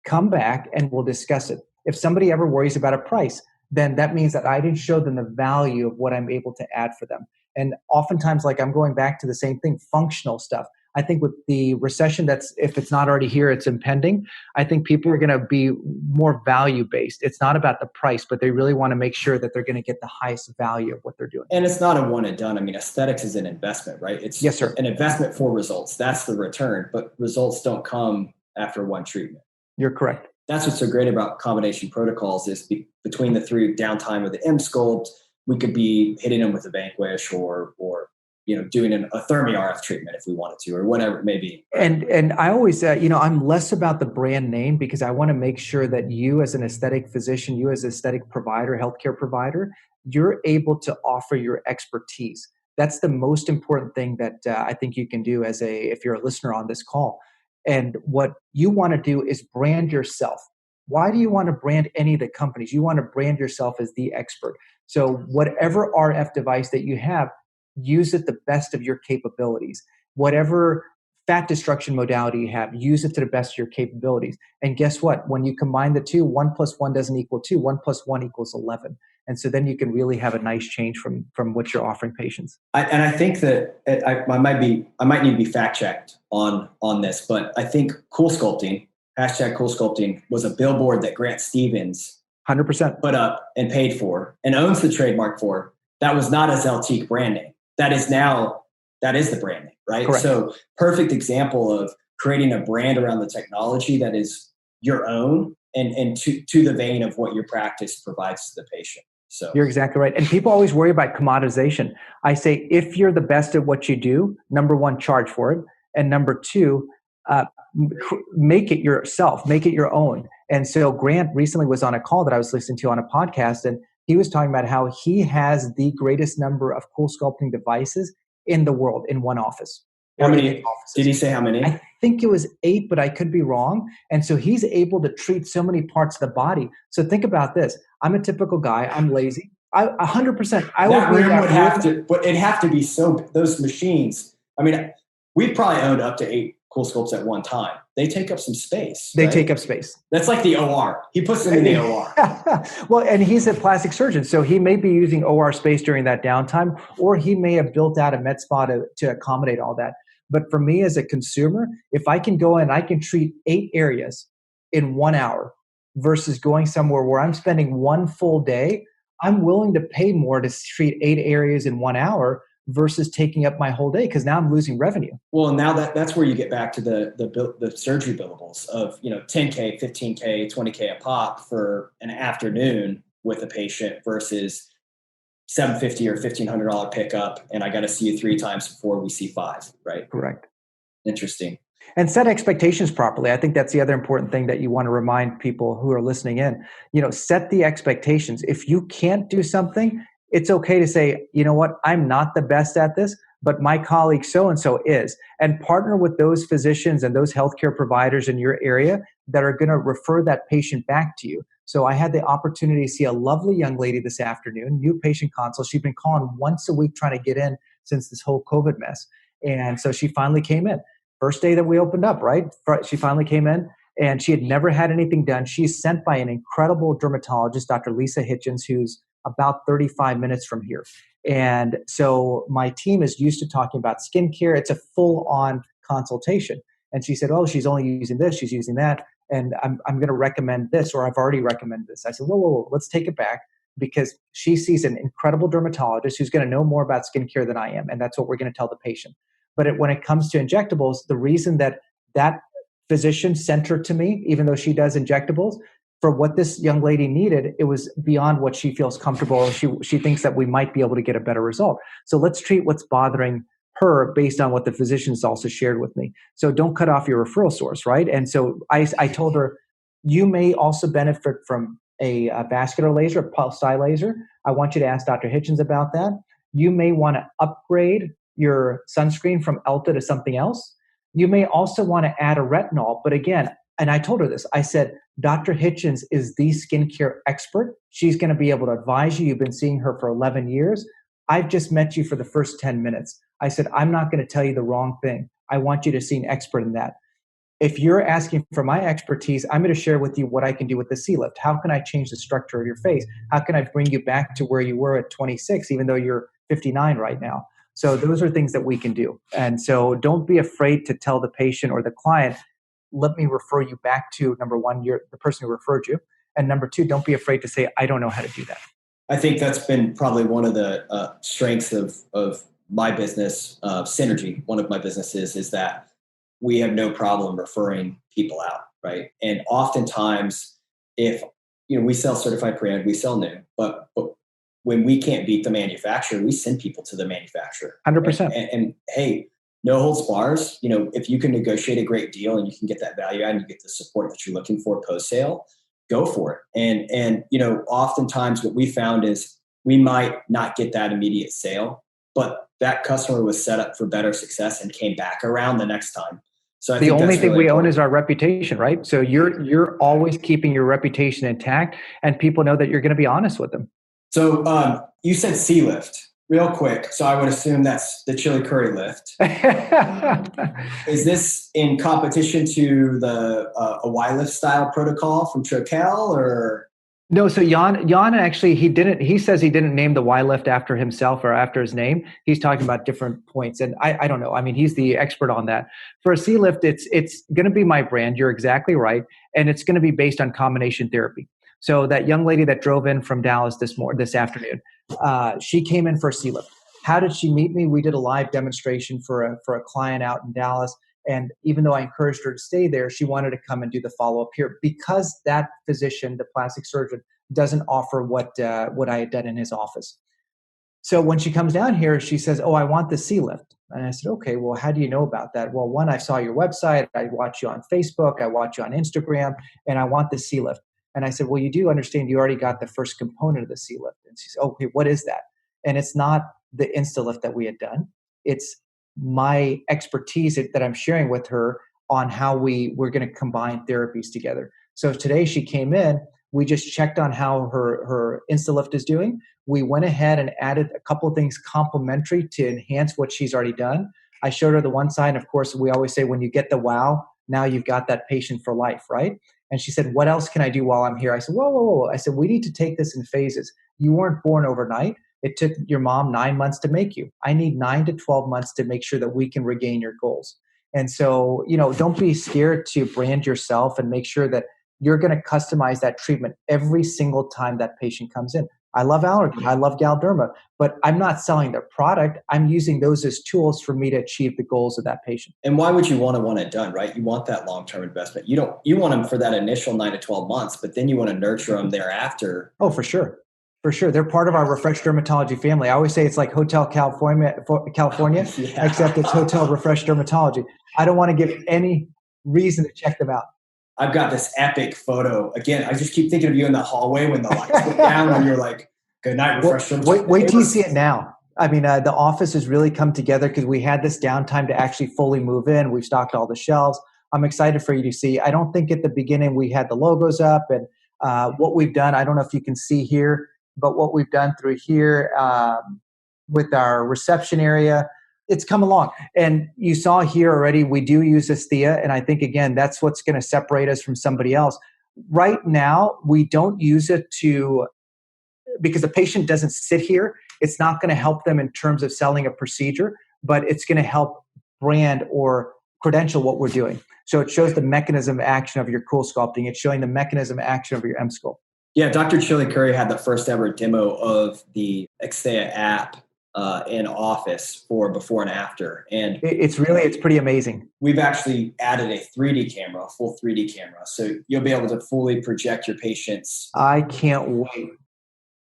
[SPEAKER 3] come back and we'll discuss it. If somebody ever worries about a price, then that means that I didn't show them the value of what I'm able to add for them. And oftentimes, like, I'm going back to the same thing, functional stuff. I think with the recession that's, if it's not already here, it's impending. I think people are going to be more value-based. It's not about the price, but they really want to make sure that they're going to get the highest value of what they're doing.
[SPEAKER 2] And it's not a one and done. I mean, aesthetics is an investment, right? It's
[SPEAKER 3] yes, sir.
[SPEAKER 2] An investment for results. That's the return, but results don't come after one treatment.
[SPEAKER 3] You're correct.
[SPEAKER 2] That's what's so great about combination protocols is between the three, downtime with the M sculpt, we could be hitting them with a Vanquish or doing a Thermi-RF treatment if we wanted to, or whatever it may be.
[SPEAKER 3] And I always say, I'm less about the brand name because I want to make sure that you as an aesthetic physician, you as an aesthetic provider, healthcare provider, you're able to offer your expertise. That's the most important thing that I think you can do if you're a listener on this call. And what you want to do is brand yourself. Why do you want to brand any of the companies? You want to brand yourself as the expert. So whatever RF device that you have, use it the best of your capabilities. Whatever fat destruction modality you have, use it to the best of your capabilities. And guess what? When you combine the two, 1 + 1 doesn't equal 2. 1 + 1 = 11. And so then you can really have a nice change from what you're offering patients.
[SPEAKER 2] I think that I might need to be fact checked on this, but I think Cool Sculpting, #CoolSculpting, was a billboard that Grant Stevens
[SPEAKER 3] 100%
[SPEAKER 2] put up and paid for and owns the trademark for. That was not a Zeltique brand name. That is the brand name, right?
[SPEAKER 3] Correct.
[SPEAKER 2] So perfect example of creating a brand around the technology that is your own and to the vein of what your practice provides to the patient. So
[SPEAKER 3] you're exactly right. And people always worry about commoditization. I say, if you're the best at what you do, number one, charge for it. And number two, make it yourself, make it your own. And so Grant recently was on a call that I was listening to on a podcast, and he was talking about how he has the greatest number of cool sculpting devices in the world in one office.
[SPEAKER 2] How many? Did he say how many?
[SPEAKER 3] I think it was 8, but I could be wrong. And so he's able to treat so many parts of the body. So think about this. I'm a typical guy. I'm lazy. 100%.
[SPEAKER 2] It'd have to be so, those machines. I mean, we probably owned up to 8 cool sculpts at one time. They take up some space.
[SPEAKER 3] They take up space.
[SPEAKER 2] That's like the OR. He puts them in the OR.
[SPEAKER 3] Well, and he's a plastic surgeon, so he may be using OR space during that downtime, or he may have built out a med spa to accommodate all that. But for me as a consumer, if I can go in, I can treat 8 areas in 1 hour versus going somewhere where I'm spending 1 full day, I'm willing to pay more to treat 8 areas in 1 hour versus taking up my whole day, because now I'm losing revenue.
[SPEAKER 2] Well, now that's where you get back to the surgery billables of $10K, $15K, $20K a pop for an afternoon with a patient versus $750 or $1,500 pickup, and I got to see you 3 times before we see 5, right?
[SPEAKER 3] Correct.
[SPEAKER 2] Interesting.
[SPEAKER 3] And set expectations properly. I think that's the other important thing that you want to remind people who are listening in. Set the expectations. If you can't do something, it's okay to say, you know what, I'm not the best at this, but my colleague so-and-so is. And partner with those physicians and those healthcare providers in your area that are going to refer that patient back to you. So I had the opportunity to see a lovely young lady this afternoon, new patient consult. She'd been calling once a week trying to get in since this whole COVID mess. And so she finally came in. First day that we opened up, right? She finally came in. And she had never had anything done. She's sent by an incredible dermatologist, Dr. Lisa Hitchens, who's about 35 minutes from here. And so my team is used to talking about skincare. It's a full-on consultation. And she said, oh, she's only using this, she's using that, and I'm going to recommend this, or I've already recommended this. I said, whoa, let's take it back, because she sees an incredible dermatologist who's going to know more about skincare than I am, and that's what we're going to tell the patient. But when it comes to injectables, the reason that physician sent her to me, even though she does injectables, for what this young lady needed, it was beyond what she feels comfortable. She thinks that we might be able to get a better result. So let's treat what's bothering her based on what the physicians also shared with me. So don't cut off your referral source, right? And so I told her, you may also benefit from a vascular laser, a pulse dye laser. I want you to ask Dr. Hitchens about that. You may want to upgrade your sunscreen from Elta to something else. You may also want to add a retinol. But again, and I told her this, I said, Dr. Hitchens is the skincare expert. She's going to be able to advise you. You've been seeing her for 11 years. I've just met you for the first 10 minutes. I said, I'm not going to tell you the wrong thing. I want you to see an expert in that. If you're asking for my expertise, I'm going to share with you what I can do with the C-lift. How can I change the structure of your face? How can I bring you back to where you were at 26, even though you're 59 right now? So those are things that we can do. And so don't be afraid to tell the patient or the client, let me refer you back to, number one, you're the person who referred you. And number two, don't be afraid to say, I don't know how to do that.
[SPEAKER 2] I think that's been probably one of the strengths of my business, Synergy. One of my businesses is that we have no problem referring people out, right? And oftentimes, if we sell certified pre-owned, we sell new, but when we can't beat the manufacturer, we send people to the manufacturer.
[SPEAKER 3] 100%.
[SPEAKER 2] And hey, no holds bars. If you can negotiate a great deal and you can get that value out and you get the support that you're looking for post sale, go for it. And oftentimes what we found is we might not get that immediate sale, but that customer was set up for better success and came back around the next time. So I
[SPEAKER 3] the
[SPEAKER 2] think
[SPEAKER 3] only
[SPEAKER 2] that's
[SPEAKER 3] thing
[SPEAKER 2] really
[SPEAKER 3] we own
[SPEAKER 2] important.
[SPEAKER 3] is our reputation, right? So you're always keeping your reputation intact, and people know that you're going to be honest with them.
[SPEAKER 2] So you said C-lift real quick. So I would assume that's the Chilukuri lift. Is this in competition to the a Y-lift style protocol from Trokel, or?
[SPEAKER 3] No, so Jan actually, he says he didn't name the Y-lift after himself or after his name. He's talking about different points. And I don't know. I mean, he's the expert on that. For a C-lift, it's going to be my brand. You're exactly right. And it's going to be based on combination therapy. So that young lady that drove in from Dallas this afternoon, she came in for a C-lift. How did she meet me? We did a live demonstration for a client out in Dallas. And even though I encouraged her to stay there, she wanted to come and do the follow-up here because that physician, the plastic surgeon, doesn't offer what I had done in his office. So when she comes down here, she says, oh, I want the C-lift. And I said, okay, well, how do you know about that? Well, one, I saw your website. I watch you on Facebook. I watch you on Instagram. And I want the C-lift. And I said, well, you do understand you already got the first component of the C-lift. And she said, okay, what is that? And it's not the InstaLift that we had done. It's my expertise that I'm sharing with her on how we're going to combine therapies together. So today she came in, we just checked on how her InstaLift is doing. We went ahead and added a couple of things complementary to enhance what she's already done. I showed her the one side. Of course, we always say when you get the wow, now you've got that patient for life, right? And she said, what else can I do while I'm here? I said, whoa. I said, we need to take this in phases. You weren't born overnight. It took your mom 9 months to make you. I need 9 to 12 months to make sure that we can regain your goals. And so, don't be scared to brand yourself and make sure that you're going to customize that treatment every single time that patient comes in. I love Allergan. I love Galderma, but I'm not selling their product. I'm using those as tools for me to achieve the goals of that patient.
[SPEAKER 2] And why would you want it done, right? You want that long-term investment. You want them for that initial 9 to 12 months, but then you want to nurture them thereafter.
[SPEAKER 3] Oh, for sure. For sure. They're part of our Refresh Dermatology family. I always say it's like Hotel California,
[SPEAKER 2] Yeah.
[SPEAKER 3] Except it's Hotel Refresh Dermatology. I don't want to give any reason to check them out.
[SPEAKER 2] I've got this epic photo. Again, I just keep thinking of you in the hallway when the lights went down and you're like, good night, Refresh Dermatology.
[SPEAKER 3] Wait till you see it now. I mean, the office has really come together because we had this downtime to actually fully move in. We've stocked all the shelves. I'm excited for you to see. I don't think at the beginning we had the logos up and what we've done. I don't know if you can see here, but what we've done through here with our reception area, it's come along. And you saw here already, we do use Asthea. And I think, again, that's what's going to separate us from somebody else. Right now, we don't use it because the patient doesn't sit here. It's not going to help them in terms of selling a procedure, but it's going to help brand or credential what we're doing. So it shows the mechanism of action of your cool sculpting. It's showing the mechanism of action of your M sculpt.
[SPEAKER 2] Yeah, Dr. Chilukuri had the first ever demo of the Exthea app in office for before and after. And
[SPEAKER 3] it's pretty amazing.
[SPEAKER 2] We've actually added a 3D camera, a full 3D camera. So you'll be able to fully project your patients.
[SPEAKER 3] I can't wait.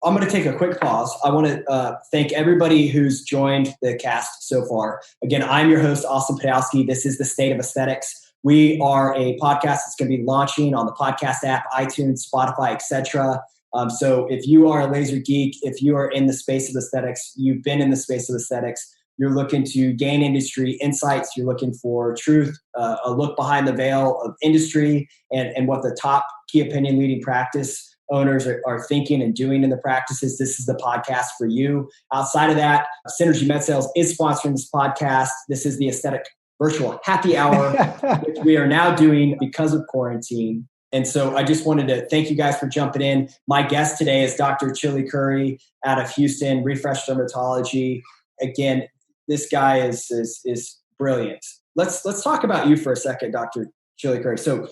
[SPEAKER 2] I'm going to take a quick pause. I want to thank everybody who's joined the cast so far. Again, I'm your host, Austin Podolsky. This is The State of Aesthetics. We are a podcast that's going to be launching on the podcast app, iTunes, Spotify, etc. So if you are a laser geek, if you are in the space of aesthetics, you've been in the space of aesthetics, you're looking to gain industry insights, you're looking for truth, a look behind the veil of industry and what the top key opinion leading practice owners are thinking and doing in the practices, this is the podcast for you. Outside of that, Synergy MedSales is sponsoring this podcast. This is the Aesthetic Virtual Happy Hour, which we are now doing because of quarantine. And so I just wanted to thank you guys for jumping in. My guest today is Dr. Chilukuri out of Houston, Refresh Dermatology. Again, this guy is brilliant. Let's talk about you for a second, Dr. Chilukuri. So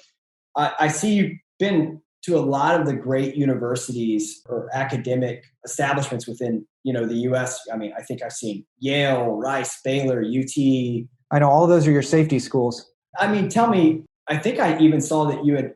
[SPEAKER 2] I see you've been to a lot of the great universities or academic establishments within, the U.S. I mean, I think I've seen Yale, Rice, Baylor, UT.
[SPEAKER 3] I know all of those are your safety schools.
[SPEAKER 2] I mean, tell me, I think I even saw that you had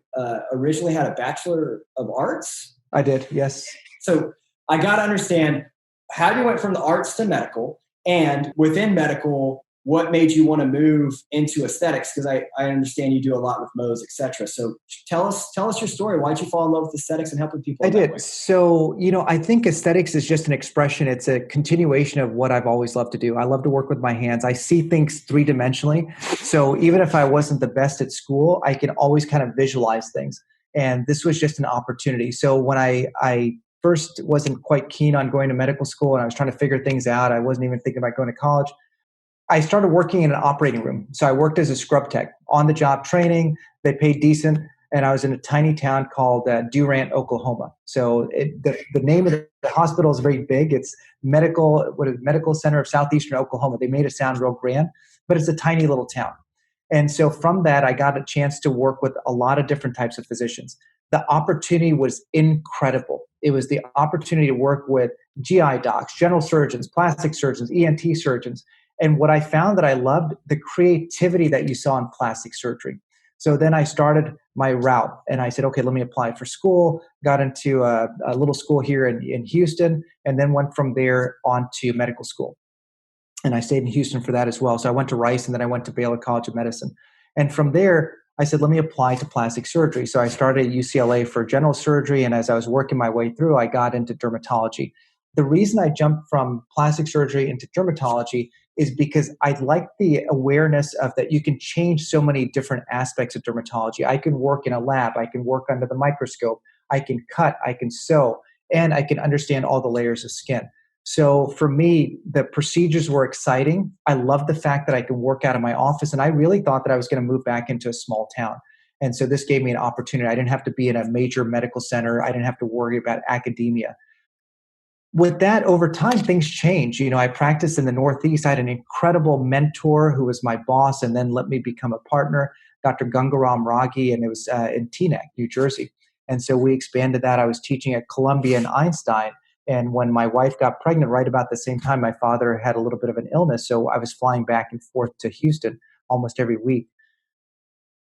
[SPEAKER 2] originally had a Bachelor of Arts.
[SPEAKER 3] I did, yes.
[SPEAKER 2] So I got to understand how you went from the arts to medical, and within medical, what made you want to move into aesthetics? Because I understand you do a lot with Mohs, et cetera. So tell us your story. Why did you fall in love with aesthetics and helping people?
[SPEAKER 3] I did. So, I think aesthetics is just an expression. It's a continuation of what I've always loved to do. I love to work with my hands. I see things three-dimensionally. So even if I wasn't the best at school, I can always kind of visualize things. And this was just an opportunity. So when I first wasn't quite keen on going to medical school and I was trying to figure things out, I wasn't even thinking about going to college, I started working in an operating room. So I worked as a scrub tech, on-the-job training. They paid decent. And I was in a tiny town called Durant, Oklahoma. So the name of the hospital is very big. It's Medical Center of Southeastern Oklahoma. They made it sound real grand, but it's a tiny little town. And so from that, I got a chance to work with a lot of different types of physicians. The opportunity was incredible. It was the opportunity to work with GI docs, general surgeons, plastic surgeons, ENT surgeons. And what I found that I loved, the creativity that you saw in plastic surgery. So then I started my route and I said, okay, let me apply for school, got into a little school here in Houston, and then went from there on to medical school. And I stayed in Houston for that as well. So I went to Rice and then I went to Baylor College of Medicine. And from there, I said, let me apply to plastic surgery. So I started at UCLA for general surgery. And as I was working my way through, I got into dermatology. The reason I jumped from plastic surgery into dermatology is because I like the awareness of that you can change so many different aspects of dermatology. I can work in a lab, I can work under the microscope, I can cut, I can sew, and I can understand all the layers of skin. So for me, the procedures were exciting. I love the fact that I can work out of my office, and I really thought that I was going to move back into a small town. And so this gave me an opportunity. I didn't have to be in a major medical center. I didn't have to worry about academia. With that, over time, things change. I practiced in the Northeast. I had an incredible mentor who was my boss and then let me become a partner, Dr. Gangaram Ragi, and it was in Teaneck, New Jersey. And so we expanded that. I was teaching at Columbia and Einstein. And when my wife got pregnant, right about the same time, my father had a little bit of an illness. So I was flying back and forth to Houston almost every week.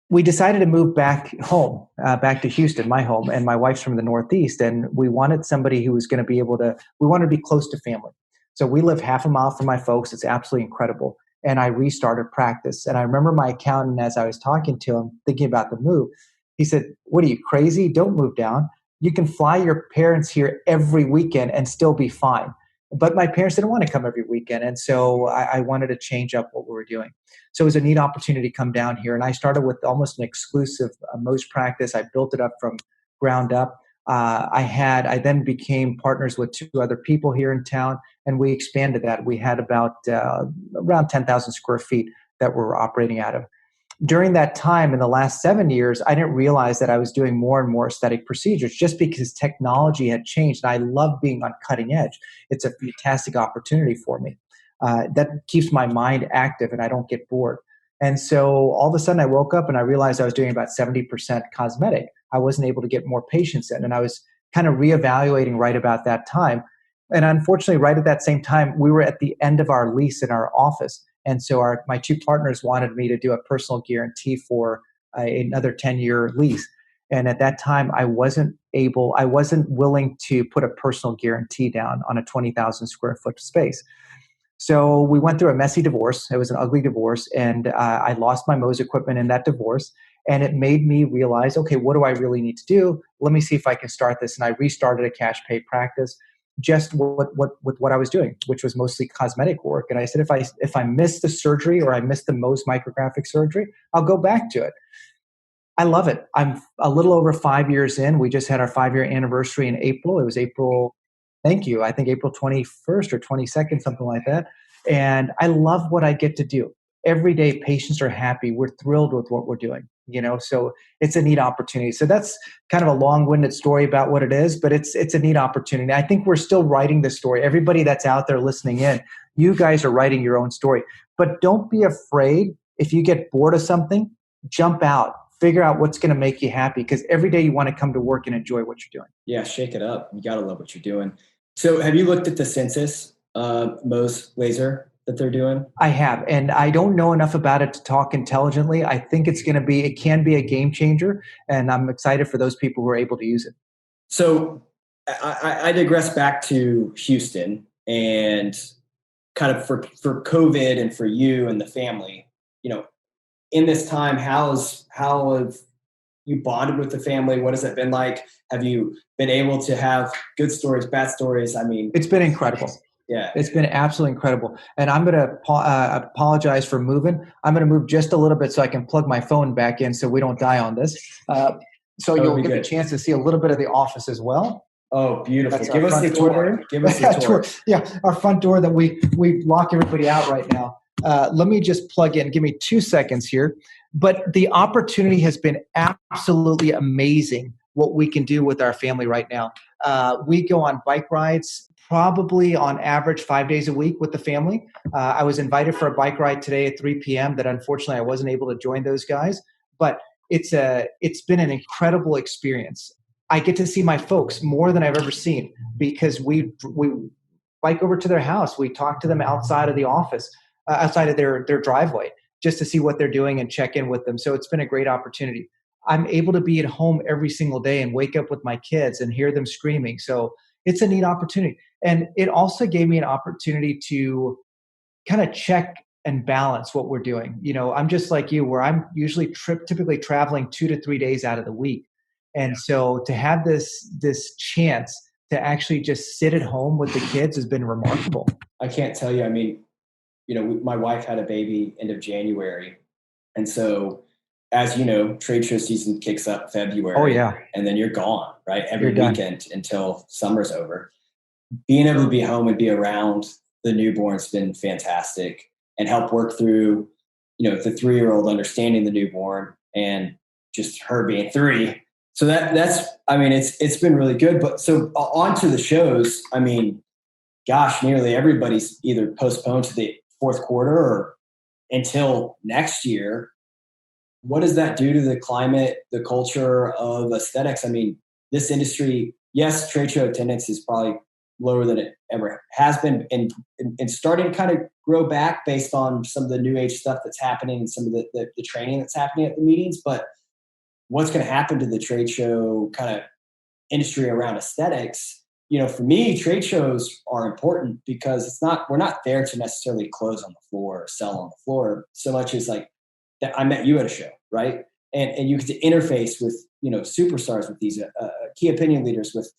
[SPEAKER 3] We decided to move back home, back to Houston, my home, and my wife's from the Northeast, and we wanted somebody who was going to be able to, we wanted to be close to family. So we live half a mile from my folks. It's absolutely incredible. And I restarted practice. And I remember my accountant, as I was talking to him, thinking about the move, he said, what are you, crazy? Don't move down. You can fly your parents here every weekend and still be fine. But my parents didn't want to come every weekend. And so I wanted to change up what we were doing. So it was a neat opportunity to come down here. And I started with almost an exclusive Mohs practice. I built it up from ground up. I then became partners with two other people here in town, and we expanded that. We had about around 10,000 square feet that we're operating out of. During that time, in the last 7 years, I didn't realize that I was doing more and more aesthetic procedures just because technology had changed. And I love being on cutting edge. It's a fantastic opportunity for me. That keeps my mind active and I don't get bored. And so all of a sudden I woke up and I realized I was doing about 70% cosmetic. I wasn't able to get more patients in. And I was kind of reevaluating right about that time. And unfortunately, right at that same time, we were at the end of our lease in our office. And so my two partners wanted me to do a personal guarantee for another 10-year lease. And at that time, I wasn't willing to put a personal guarantee down on a 20,000 square foot space. So we went through a messy divorce. It was an ugly divorce. And I lost my Mo's equipment in that divorce. And it made me realize, okay, what do I really need to do? Let me see if I can start this. And I restarted a cash pay practice just with what I was doing, which was mostly cosmetic work. And I said, if I miss the surgery or I miss the Mohs micrographic surgery, I'll go back to it. I love it. I'm a little over 5 years in. We just had our 5-year anniversary in April. It was April, thank you, I think April 21st or 22nd, something like that. And I love what I get to do. Every day patients are happy. We're thrilled with what we're doing, so it's a neat opportunity. So that's kind of a long-winded story about what it is, but it's a neat opportunity. I think we're still writing the story. Everybody that's out there listening in, you guys are writing your own story. But don't be afraid. If you get bored of something, jump out. Figure out what's going to make you happy, because every day you want to come to work and enjoy what you're doing.
[SPEAKER 2] Yeah, shake it up. You got to love what you're doing. So have you looked at the census, Mohs laser that they're doing?
[SPEAKER 3] I have, and I don't know enough about it to talk intelligently. I think it can be a game changer, and I'm excited for those people who are able to use it.
[SPEAKER 2] So I digress back to Houston and kind of for COVID and for you and the family, in this time, how have you bonded with the family? What has it been like? Have you been able to have good stories, bad stories? I mean,
[SPEAKER 3] it's been incredible.
[SPEAKER 2] Yeah.
[SPEAKER 3] It's been absolutely incredible. And I'm going to apologize for moving. I'm going to move just a little bit so I can plug my phone back in so we don't die on this. So you'll get a chance to see a little bit of the office as well.
[SPEAKER 2] Oh, beautiful. Give us the tour. Give us the tour.
[SPEAKER 3] Yeah, our front door that we lock everybody out right now. Let me just plug in. Give me 2 seconds here. But the opportunity has been absolutely amazing what we can do with our family right now. We go on bike rides probably on average 5 days a week with the family. I was invited for a bike ride today at 3 p.m. that unfortunately I wasn't able to join those guys. But it's been an incredible experience. I get to see my folks more than I've ever seen because we bike over to their house. We talk to them outside of the office, outside of their driveway, just to see what they're doing and check in with them. So it's been a great opportunity. I'm able to be at home every single day and wake up with my kids and hear them screaming. So it's a neat opportunity. And it also gave me an opportunity to kind of check and balance what we're doing. I'm just like you, where I'm usually typically traveling 2 to 3 days out of the week. And so to have this chance to actually just sit at home with the kids has been remarkable.
[SPEAKER 2] I can't tell you. I mean, my wife had a baby end of January. And so, as you know, trade show season kicks up February.
[SPEAKER 3] Oh, yeah.
[SPEAKER 2] And then you're gone, right? Every weekend until summer's over. Being able to be home and be around the newborn's been fantastic, and help work through, the 3-year-old understanding the newborn and just her being 3. So it's been really good. But so on to the shows. I mean, gosh, nearly everybody's either postponed to the fourth quarter or until next year. What does that do to the climate, the culture of aesthetics? I mean, this industry, yes, trade show attendance is probably lower than it ever has been, and starting to kind of grow back based on some of the new age stuff that's happening and some of the training that's happening at the meetings. But what's going to happen to the trade show kind of industry around aesthetics? For me, trade shows are important because we're not there to necessarily close on the floor or sell on the floor so much as like that I met you at a show, right? And you get to interface with, superstars, with these key opinion leaders, with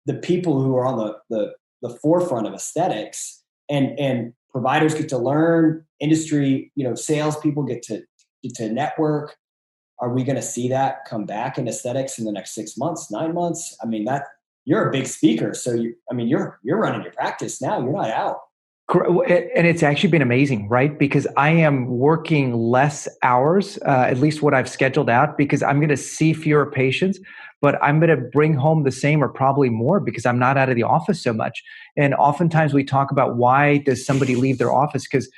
[SPEAKER 2] the people who are on the forefront of aesthetics, and providers get to learn, industry, salespeople get to network. are we going to see that come back in aesthetics in the next 6 months, 9 months? I mean, that you're a big speaker. So you're running your practice now. You're not out.
[SPEAKER 3] And it's actually been amazing, right? Because I am working less hours, at least what I've scheduled out, because I'm going to see fewer patients, but I'm going to bring home the same or probably more because I'm not out of the office so much. And oftentimes we talk about why does somebody leave their office? Because,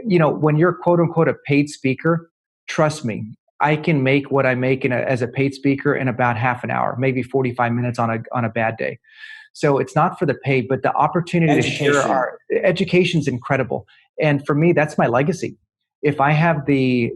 [SPEAKER 3] when you're quote unquote a paid speaker, trust me, I can make what I make as a paid speaker in about half an hour, maybe 45 minutes on a bad day. So it's not for the pay, but the opportunity to share our education's incredible. And for me, that's my legacy. If I have the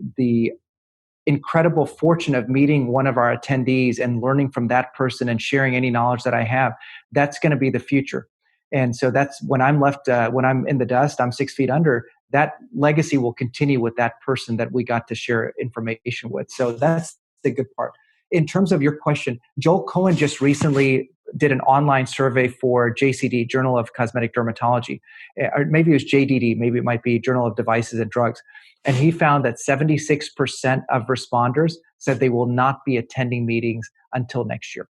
[SPEAKER 3] incredible fortune of meeting one of our attendees and learning from that person and sharing any knowledge that I have, that's going to be the future. And so that's when I'm left, when I'm in the dust, I'm 6 feet under, that legacy will continue with that person that we got to share information with. So that's the good part. In terms of your question, Joel Cohen just recently did an online survey for JCD, Journal of Cosmetic Dermatology, or maybe it was JDD, maybe it might be Journal of Devices and Drugs. And he found that 76% of responders said they will not be attending meetings until next year.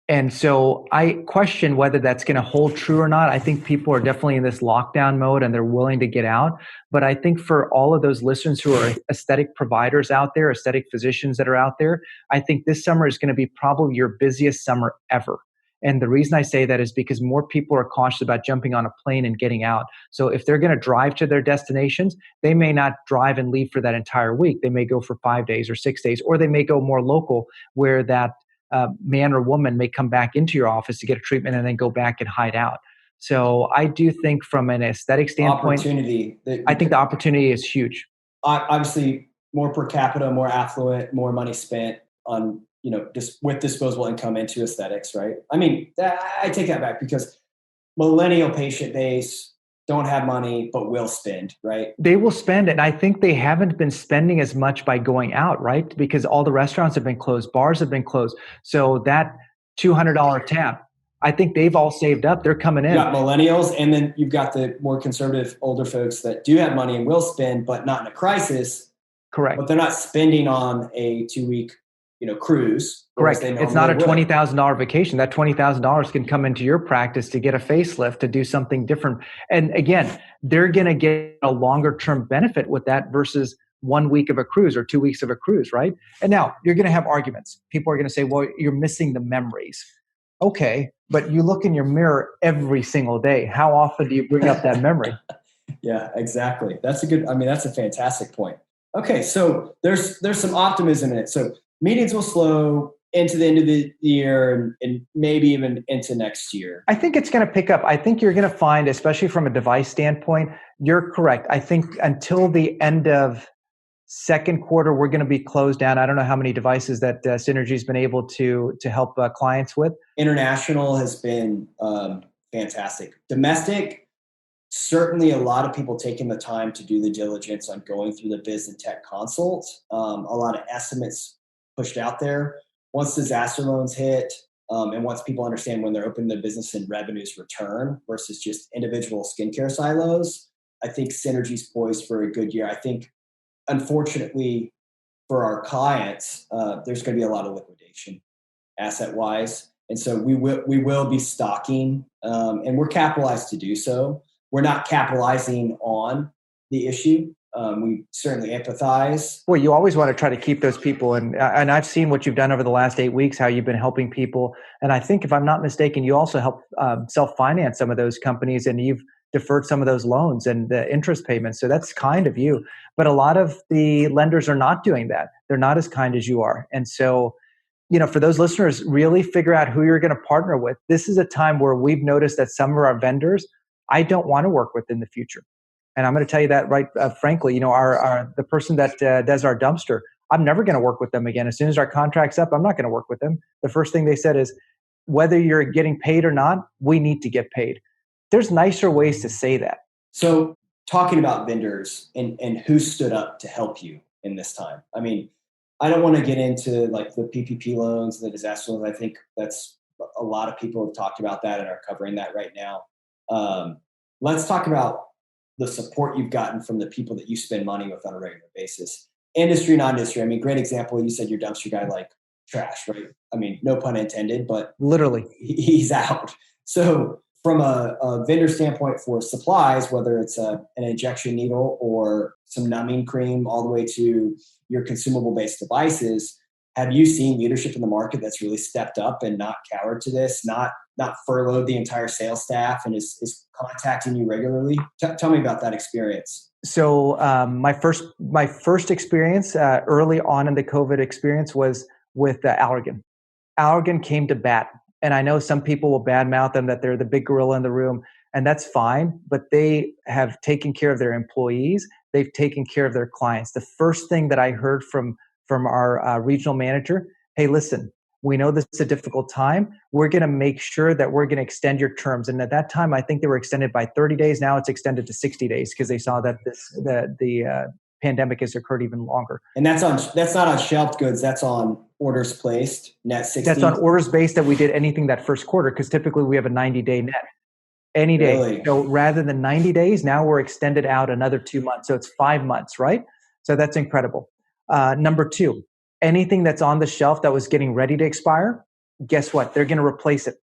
[SPEAKER 3] And so I question whether that's going to hold true or not. I think people are definitely in this lockdown mode and they're willing to get out. But I think for all of those listeners who are aesthetic providers out there, aesthetic physicians that are out there, I think this summer is going to be probably your busiest summer ever. And the reason I say that is because more people are cautious about jumping on a plane and getting out. So if they're going to drive to their destinations, they may not drive and leave for that entire week. They may go for 5 days or 6 days, or they may go more local where that man or woman may come back into your office to get a treatment and then go back and hide out. So I do think from an aesthetic standpoint, I think the opportunity is huge.
[SPEAKER 2] Obviously, more per capita, more affluent, more money spent on, just with disposable income into aesthetics, right? I mean, I take that back because millennial patient base don't have money, but will spend, right?
[SPEAKER 3] They will spend, and I think they haven't been spending as much by going out, right? Because all the restaurants have been closed, bars have been closed. So that $200 tab, I think they've all saved up. They're coming in.
[SPEAKER 2] You got millennials, and then you've got the more conservative older folks that do have money and will spend, but not in a crisis.
[SPEAKER 3] Correct.
[SPEAKER 2] But they're not spending on a 2-week, cruise.
[SPEAKER 3] Correct. It's not a $20,000 vacation. That $20,000 can come into your practice to get a facelift, to do something different. And again, they're going to get a longer term benefit with that versus 1 week of a cruise or 2 weeks of a cruise, right? And now you're going to have arguments. People are going to say, well, you're missing the memories. Okay, but you look in your mirror every single day. How often do you bring up that memory?
[SPEAKER 2] Yeah, exactly. That's a fantastic point. Okay, so there's some optimism in it. So meetings will slow into the end of the year and maybe even into next year.
[SPEAKER 3] I think it's going to pick up. I think you're going to find, especially from a device standpoint, you're correct. I think until the end of second quarter, we're going to be closed down. I don't know how many devices that Synergy's been able to help clients with.
[SPEAKER 2] International has been fantastic. Domestic, certainly a lot of people taking the time to do the diligence on going through the biz and tech consults. A lot of estimates pushed out there. Once disaster loans hit, and once people understand when they're opening their business and revenues return versus just individual skincare silos, I think Synergy's poised for a good year. I think, unfortunately, for our clients, there's going to be a lot of liquidation asset-wise. And so we will be stocking, and we're capitalized to do so. We're not capitalizing on the issue. We certainly empathize.
[SPEAKER 3] Well, you always want to try to keep those people. And I've seen what you've done over the last 8 weeks, how you've been helping people. And I think, if I'm not mistaken, you also help self-finance some of those companies, and you've deferred some of those loans and the interest payments. So that's kind of you. But a lot of the lenders are not doing that. They're not as kind as you are. And so, for those listeners, really figure out who you're going to partner with. This is a time where we've noticed that some of our vendors, I don't want to work with in the future. And I'm going to tell you that right frankly, the person that does our dumpster, I'm never going to work with them again. As soon as our contract's up, I'm not going to work with them. The first thing they said is, whether you're getting paid or not, we need to get paid. There's nicer ways to say that.
[SPEAKER 2] So talking about vendors and who stood up to help you in this time. I mean, I don't want to get into like the PPP loans, the disaster loans. I think that's a lot of people have talked about that and are covering that right now. Let's talk about the support you've gotten from the people that you spend money with on a regular basis. industry, non-industry. I mean, great example. You said your dumpster guy like trash, right? I mean, no pun intended, but
[SPEAKER 3] Literally.
[SPEAKER 2] he's out. So from a vendor standpoint for supplies, whether it's an injection needle or some numbing cream, all the way to your consumable-based devices, have you seen leadership in the market that's really stepped up and not cowered to this, not furloughed the entire sales staff and is contacting you regularly? Tell me about that experience.
[SPEAKER 3] So my first experience early on in the COVID experience was with Allergan. Allergan came to bat. And I know some people will badmouth them that they're the big gorilla in the room, and that's fine, but they have taken care of their employees. They've taken care of their clients. The first thing that I heard from our regional manager, hey, listen, we know this is a difficult time. We're going to make sure that we're going to extend your terms. And at that time, I think they were extended by 30 days. Now it's extended to 60 days because they saw that the pandemic has occurred even longer.
[SPEAKER 2] And that's not on shelved goods. That's on orders placed, net 60.
[SPEAKER 3] That's on orders based that we did anything that first quarter, because typically we have a 90-day net. Any day.
[SPEAKER 2] Really?
[SPEAKER 3] So rather than 90 days, now we're extended out another 2 months. So it's 5 months, right? So that's incredible. Number two, anything that's on the shelf that was getting ready to expire, guess what? They're going to replace it.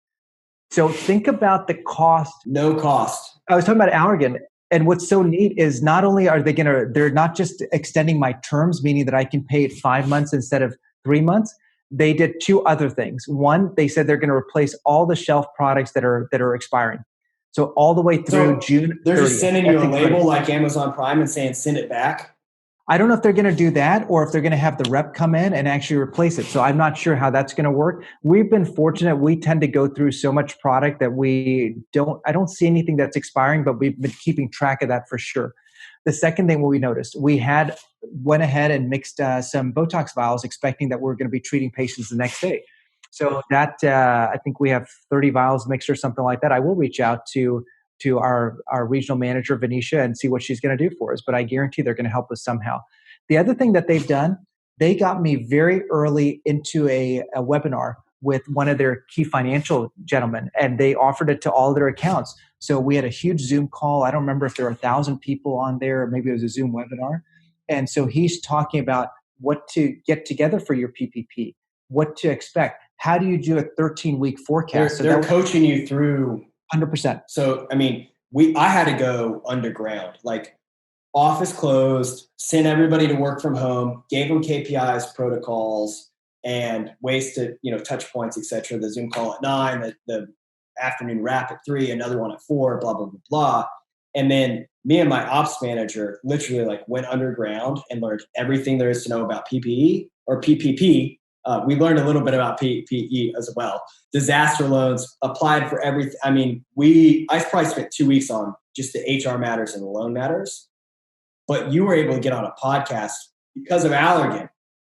[SPEAKER 3] So think about the cost.
[SPEAKER 2] No cost.
[SPEAKER 3] I was talking about Allergan. And what's so neat is not only are they're not just extending my terms, meaning that I can pay it 5 months instead of 3 months. They did two other things. One, they said they're going to replace all the shelf products that are expiring. So all the way through June 30th.
[SPEAKER 2] They're just sending you a label like Amazon Prime and saying, send it back.
[SPEAKER 3] I don't know if they're going to do that or if they're going to have the rep come in and actually replace it. So I'm not sure how that's going to work. We've been fortunate. We tend to go through so much product that I don't see anything that's expiring, but we've been keeping track of that for sure. The second thing we noticed, we went ahead and mixed some Botox vials expecting that we're going to be treating patients the next day. So that, I think we have 30 vials mixed or something like that. I will reach out to our regional manager, Venetia, and see what she's going to do for us. But I guarantee they're going to help us somehow. The other thing that they've done, they got me very early into a webinar with one of their key financial gentlemen, and they offered it to all of their accounts. So we had a huge Zoom call. I don't remember if there were 1,000 people on there, or maybe it was a Zoom webinar. And so he's talking about what to get together for your PPP, what to expect. How do you do a 13-week forecast?
[SPEAKER 2] They're coaching you through
[SPEAKER 3] 100%.
[SPEAKER 2] So, I mean, I had to go underground, like office closed, sent everybody to work from home, gave them KPIs, protocols, and ways to, touch points, et cetera. The Zoom call at 9, the afternoon wrap at 3, another one at 4, blah, blah, blah, blah. And then me and my ops manager literally went underground and learned everything there is to know about PPE or PPP. We learned a little bit about PPE as well. Disaster loans, applied for everything. I mean, I probably spent 2 weeks on just the HR matters and the loan matters. But you were able to get on a podcast because of Allergan,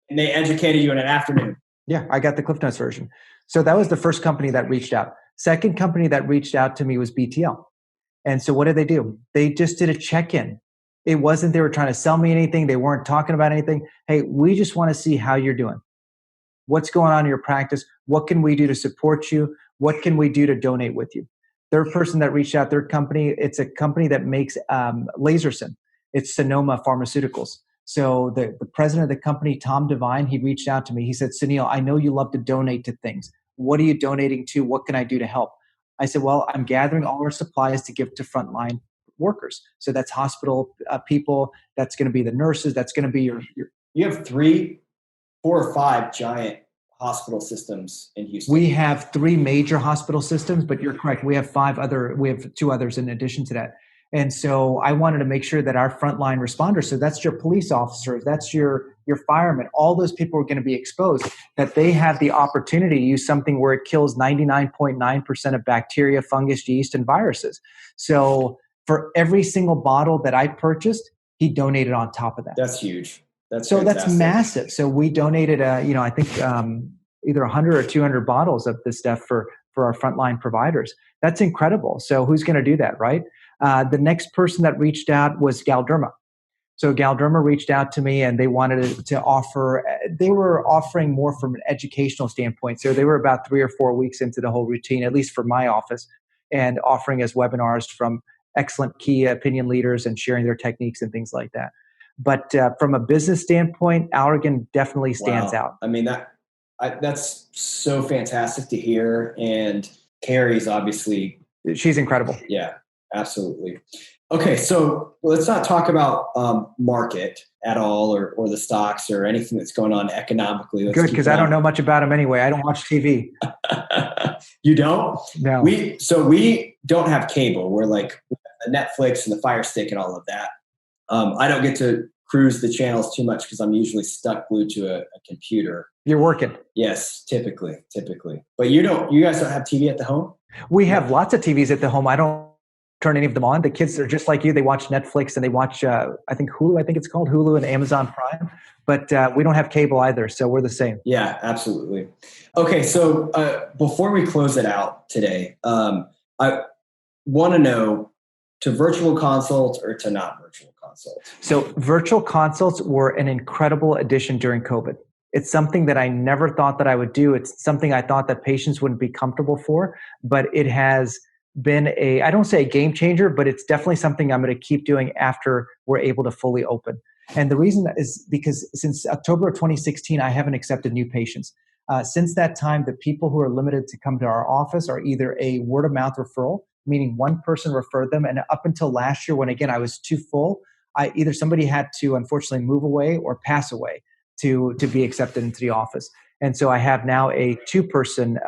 [SPEAKER 2] and they educated you in an afternoon.
[SPEAKER 3] Yeah, I got the Cliff Notes version. So that was the first company that reached out. Second company that reached out to me was BTL. And so what did they do? They just did a check-in. It wasn't they were trying to sell me anything. They weren't talking about anything. Hey, we just want to see how you're doing. What's going on in your practice? What can we do to support you? What can we do to donate with you? Third person that reached out, third company, it's a company that makes Laserson. It's Sonoma Pharmaceuticals. So the president of the company, Tom Devine, he reached out to me. He said, Sunil, I know you love to donate to things. What are you donating to? What can I do to help? I said, well, I'm gathering all our supplies to give to frontline workers. So that's hospital people. That's going to be the nurses. That's going to be your
[SPEAKER 2] You have 4 or 5 giant hospital systems in Houston.
[SPEAKER 3] We have 3 major hospital systems, but you're correct. We have 2 others in addition to that. And so I wanted to make sure that our frontline responders, so that's your police officers, that's your firemen, all those people are going to be exposed, that they have the opportunity to use something where it kills 99.9% of bacteria, fungus, yeast, and viruses. So for every single bottle that I purchased, he donated on top of that.
[SPEAKER 2] That's huge. That's
[SPEAKER 3] massive. So we donated, I think either 100 or 200 bottles of this stuff for our frontline providers. That's incredible. So who's going to do that, right? The next person that reached out was Galderma. So Galderma reached out to me and they wanted to offer, they were offering more from an educational standpoint. So they were about 3 or 4 weeks into the whole routine, at least for my office, and offering us webinars from excellent key opinion leaders and sharing their techniques and things like that. But from a business standpoint, Allergan definitely stands out.
[SPEAKER 2] I mean, that's so fantastic to hear. And Carrie's obviously.
[SPEAKER 3] She's incredible.
[SPEAKER 2] Yeah, absolutely. Okay, so let's not talk about market at all, or the stocks or anything that's going on economically.
[SPEAKER 3] Good, because I don't know much about them anyway. I don't watch TV.
[SPEAKER 2] You don't?
[SPEAKER 3] No.
[SPEAKER 2] We don't have cable. We're like the Netflix and the Fire Stick and all of that. I don't get to cruise the channels too much because I'm usually stuck glued to a computer.
[SPEAKER 3] You're working.
[SPEAKER 2] Yes, typically. But you guys don't have TV at the home?
[SPEAKER 3] We have lots of TVs at the home. I don't turn any of them on. The kids are just like you. They watch Netflix and they watch, I think Hulu, I think it's called Hulu and Amazon Prime. But we don't have cable either. So we're the same.
[SPEAKER 2] Yeah, absolutely. Okay. So before we close it out today, I want to know, to virtual consults or to not virtual consults?
[SPEAKER 3] So virtual consults were an incredible addition during COVID. It's something that I never thought that I would do. It's something I thought that patients wouldn't be comfortable for, but it has been I don't say a game changer, but it's definitely something I'm going to keep doing after we're able to fully open. And the reason is because since October of 2016, I haven't accepted new patients. Since that time, the people who are limited to come to our office are either a word of mouth referral, meaning one person referred them. And up until last year, when again, I was too full, either somebody had to unfortunately move away or pass away to be accepted into the office. And so I have now a 2-person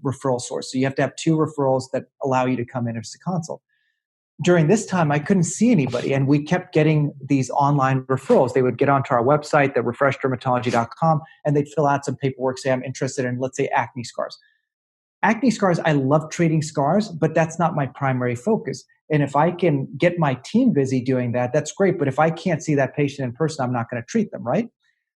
[SPEAKER 3] referral source. So you have to have 2 referrals that allow you to come in as a consult. During this time, I couldn't see anybody, and we kept getting these online referrals. They would get onto our website, the refreshdermatology.com, and they'd fill out some paperwork, say, I'm interested in, let's say, acne scars. Acne scars, I love treating scars, but that's not my primary focus. And if I can get my team busy doing that, that's great. But if I can't see that patient in person, I'm not going to treat them, right?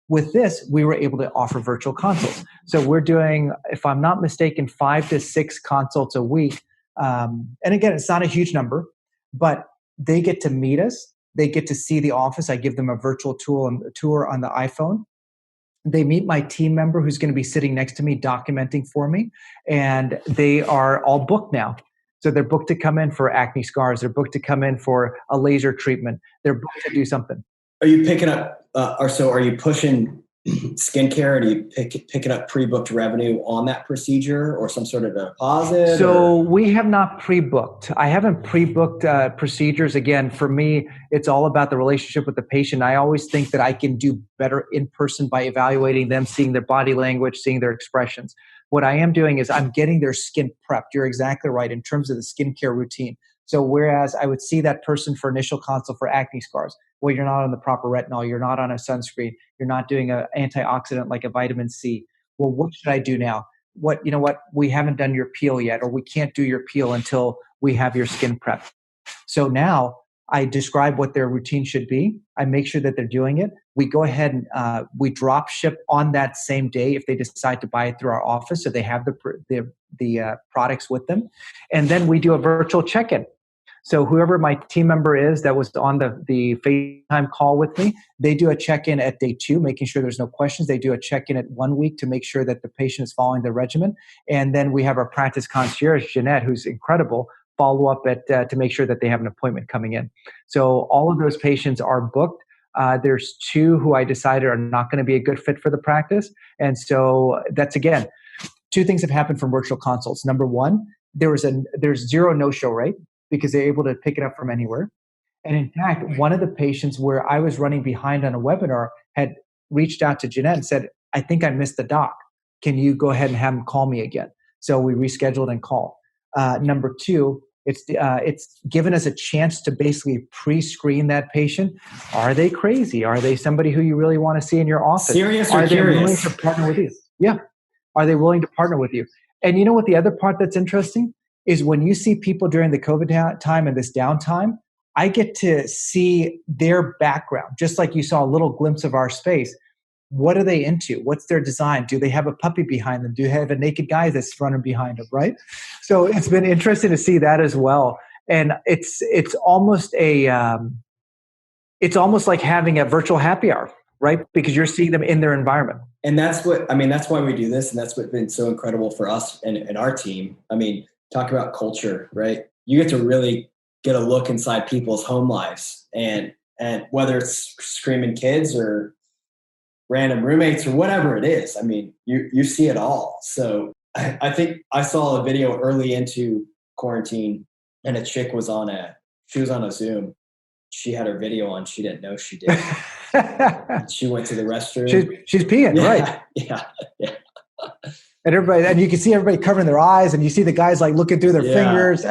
[SPEAKER 3] With this, we were able to offer virtual consults. So we're doing, if I'm not mistaken, 5 to 6 consults a week. And again, it's not a huge number, but they get to meet us. They get to see the office. I give them a virtual tour on the iPhone. They meet my team member who's going to be sitting next to me documenting for me. And they are all booked now. So they're booked to come in for acne scars. They're booked to come in for a laser treatment. They're booked to do something.
[SPEAKER 2] Are you picking up, are you pushing skincare, and are you picking up pre-booked revenue on that procedure, or some sort of deposit?
[SPEAKER 3] So we have not pre-booked. I haven't pre-booked procedures. Again, for me, it's all about the relationship with the patient. I always think that I can do better in person by evaluating them, seeing their body language, seeing their expressions. What I am doing is I'm getting their skin prepped. You're exactly right in terms of the skincare routine. So whereas I would see that person for initial consult for acne scars, well, you're not on the proper retinol, you're not on a sunscreen, you're not doing an antioxidant like a vitamin C. Well, what should I do now? You know what? We haven't done your peel yet, or we can't do your peel until we have your skin prepped. So now I describe what their routine should be. I make sure that they're doing it. We go ahead and we drop ship on that same day if they decide to buy it through our office, so they have the products with them. And then we do a virtual check-in. So whoever my team member is that was on the FaceTime call with me, they do a check-in at day 2, making sure there's no questions. They do a check-in at 1 week to make sure that the patient is following the regimen. And then we have our practice concierge, Jeanette, who's incredible, follow up to make sure that they have an appointment coming in. So all of those patients are booked. There's 2 who I decided are not going to be a good fit for the practice. And so that's, again, 2 things have happened from virtual consults. Number 1, there's 0 no-show rate, because they're able to pick it up from anywhere. And in fact, one of the patients where I was running behind on a webinar had reached out to Jeanette and said, I think I missed the doc. Can you go ahead and have him call me again? So we rescheduled and called. Number 2, it's given us a chance to basically pre-screen that patient. Are they crazy? Are they somebody who you really want to see in your office?
[SPEAKER 2] Serious or
[SPEAKER 3] Are they
[SPEAKER 2] curious?
[SPEAKER 3] willing to partner with you? Yeah. Are they willing to partner with you? And you know what the other part that's interesting is when you see people during the COVID time and this downtime, I get to see their background, just like you saw a little glimpse of our space. What are they into? What's their design? Do they have a puppy behind them? Do they have a naked guy that's running behind them, right? So it's been interesting to see that as well. And it's almost like having a virtual happy hour, right? Because you're seeing them in their environment.
[SPEAKER 2] And that's why we do this. And that's what's been so incredible for us and our team. I mean, talk about culture, right? You get to really get a look inside people's home lives and And whether it's screaming kids or random roommates or whatever it is, I mean, you see it all. So I think I saw a video early into quarantine, and a chick was on a Zoom. She had her video on. She didn't know she did. She went to the restroom.
[SPEAKER 3] She's peeing,
[SPEAKER 2] yeah,
[SPEAKER 3] right?
[SPEAKER 2] Yeah.
[SPEAKER 3] And you can see everybody covering their eyes, and you see the guys like looking through their fingers.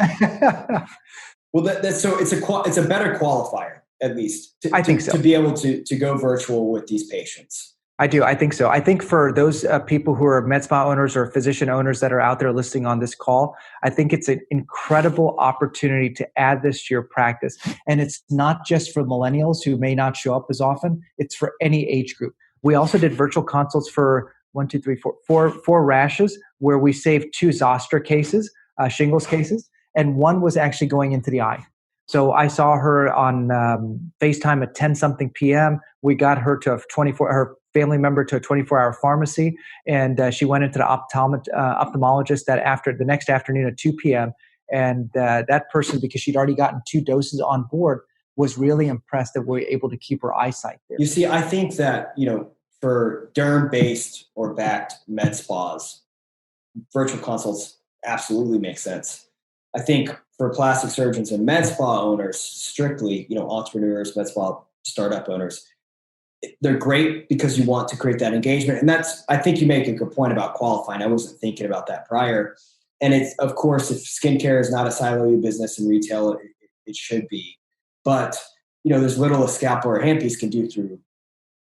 [SPEAKER 2] Well, that's so it's a better qualifier, at least.
[SPEAKER 3] I think so.
[SPEAKER 2] To be able to go virtual with these patients.
[SPEAKER 3] I do. I think so. I think for those people who are med spa owners or physician owners that are out there listening on this call, I think it's an incredible opportunity to add this to your practice. And it's not just for millennials who may not show up as often. It's for any age group. We also did virtual consults for four rashes, where we saved 2 zoster cases, shingles cases, and one was actually going into the eye. So I saw her on FaceTime at 10 something PM. We got her to her family member to a 24-hour pharmacy, and she went into the ophthalmologist the next afternoon at 2 p.m. And that person, because she'd already gotten 2 doses on board, was really impressed that we were able to keep her eyesight there.
[SPEAKER 2] You see, I think that, for derm-based or backed med spas, virtual consults absolutely make sense. I think for plastic surgeons and med spa owners, strictly, entrepreneurs, med spa startup owners, they're great because you want to create that engagement. And I think you make a good point about qualifying. I wasn't thinking about that prior. And it's, of course, if skincare is not a silo business in retail, it should be. But, there's little a scalpel or a handpiece can do through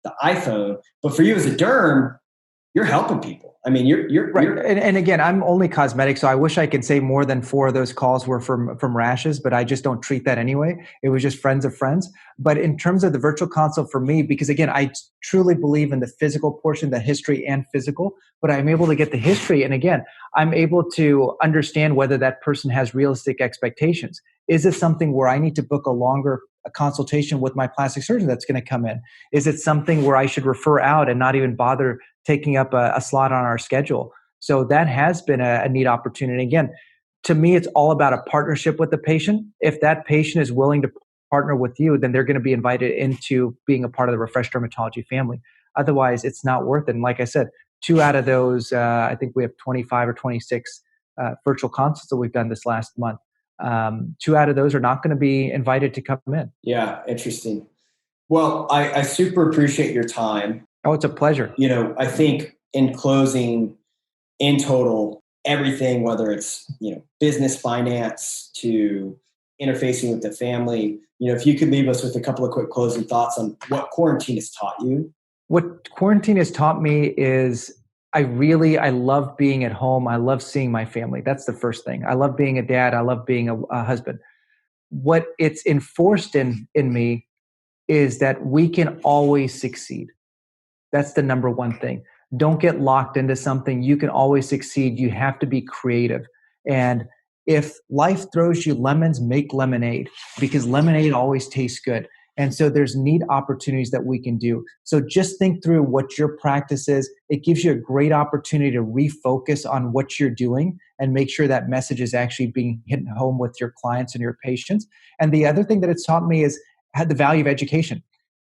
[SPEAKER 2] the iPhone. But for you as a derm, you're helping people. I mean, you're
[SPEAKER 3] right. And again, I'm only cosmetic, so I wish I could say more than 4 of those calls were from rashes, but I just don't treat that anyway. It was just friends of friends. But in terms of the virtual consult for me, because again, I truly believe in the physical portion, the history and physical, but I'm able to get the history. And again, I'm able to understand whether that person has realistic expectations. Is it something where I need to book a longer consultation with my plastic surgeon that's going to come in? Is it something where I should refer out and not even bother taking up a slot on our schedule? So that has been a neat opportunity. Again, to me, it's all about a partnership with the patient. If that patient is willing to partner with you, then they're going to be invited into being a part of the Refresh Dermatology family. Otherwise, it's not worth it. And like I said, 2 out of those, I think we have 25 or 26 virtual consults that we've done this last month. 2 out of those are not going to be invited to come in.
[SPEAKER 2] Yeah, interesting. Well, I super appreciate your time.
[SPEAKER 3] Oh, it's a pleasure.
[SPEAKER 2] I think in closing, in total, everything, whether it's, business, finance to interfacing with the family, if you could leave us with a couple of quick closing thoughts on what quarantine has taught you.
[SPEAKER 3] What quarantine has taught me is I love being at home. I love seeing my family. That's the first thing. I love being a dad. I love being a husband. What it's enforced in me is that we can always succeed. That's the number one thing. Don't get locked into something. You can always succeed. You have to be creative. And if life throws you lemons, make lemonade, because lemonade always tastes good. And so there's neat opportunities that we can do. So just think through what your practice is. It gives you a great opportunity to refocus on what you're doing and make sure that message is actually being hit home with your clients and your patients. And the other thing that it's taught me is the value of education.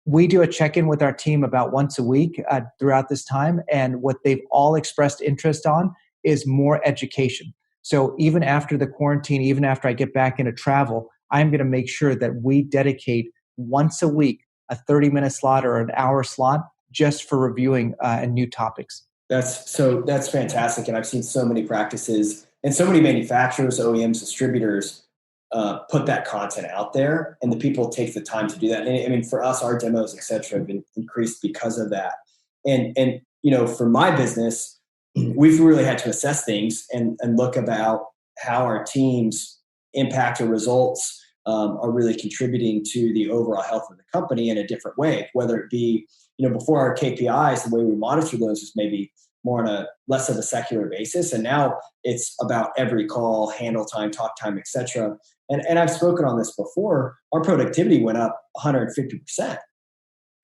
[SPEAKER 3] We do a check-in with our team about once a week throughout this time. And what they've all expressed interest on is more education. So even after the quarantine, even after I get back into travel, I'm going to make sure that we dedicate once a week a 30-minute slot or an hour slot just for reviewing new topics.
[SPEAKER 2] That's fantastic. And I've seen so many practices and so many manufacturers, OEMs, distributors put that content out there, and the people take the time to do that. And I mean, for us, our demos, et cetera, have been increased because of that. And for my business, we've really had to assess things and look about how our teams impact or results are really contributing to the overall health of the company in a different way, whether it be, before our KPIs, the way we monitor those is maybe more on a less of a secular basis. And now it's about every call, handle time, talk time, et cetera. And I've spoken on this before, our productivity went up 150%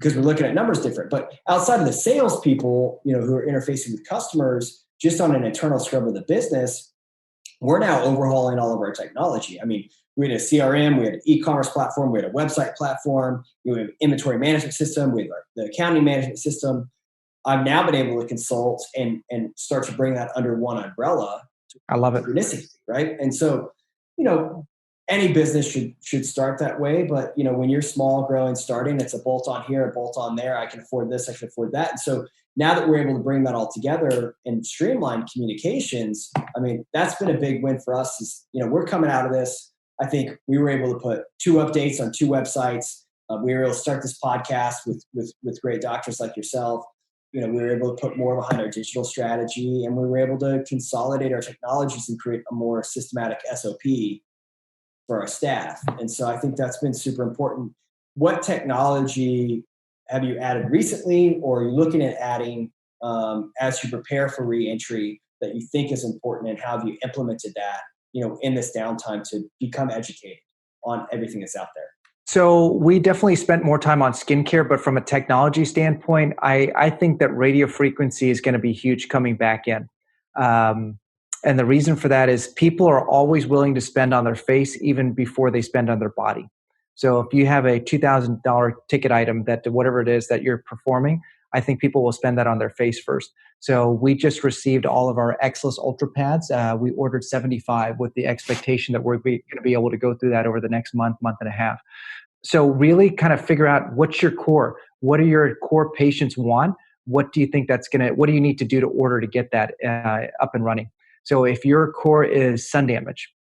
[SPEAKER 2] because we're looking at numbers different. But outside of the salespeople, who are interfacing with customers, just on an internal scrub of the business, we're now overhauling all of our technology. I mean, we had a CRM, we had an e-commerce platform, we had a website platform, we have an inventory management system, we have the accounting management system. I've now been able to consult and start to bring that under one umbrella.
[SPEAKER 3] I love it.
[SPEAKER 2] Right? And so, any business should start that way. But, when you're small, growing, starting, it's a bolt on here, a bolt on there. I can afford this, I can afford that. And so now that we're able to bring that all together and streamline communications, I mean, that's been a big win for us is, we're coming out of this. I think we were able to put 2 updates on 2 websites. We were able to start this podcast with great doctors like yourself. We were able to put more behind our digital strategy, and we were able to consolidate our technologies and create a more systematic SOP for our staff. And so I think that's been super important. What technology have you added recently, or are you looking at adding as you prepare for reentry that you think is important, and how have you implemented that, in this downtime to become educated on everything that's out there?
[SPEAKER 3] So we definitely spent more time on skincare, but from a technology standpoint, I think that radio frequency is going to be huge coming back in. And the reason for that is people are always willing to spend on their face even before they spend on their body. So if you have a $2,000 ticket item that whatever it is that you're performing, I think people will spend that on their face first. So we just received all of our Exless Ultra pads. We ordered 75 with the expectation that we're going to be able to go through that over the next month and a half. So really kind of figure out what's your core. What do your core patients want? What do you think what do you need to do to order to get that up and running? So if your core is sun damage,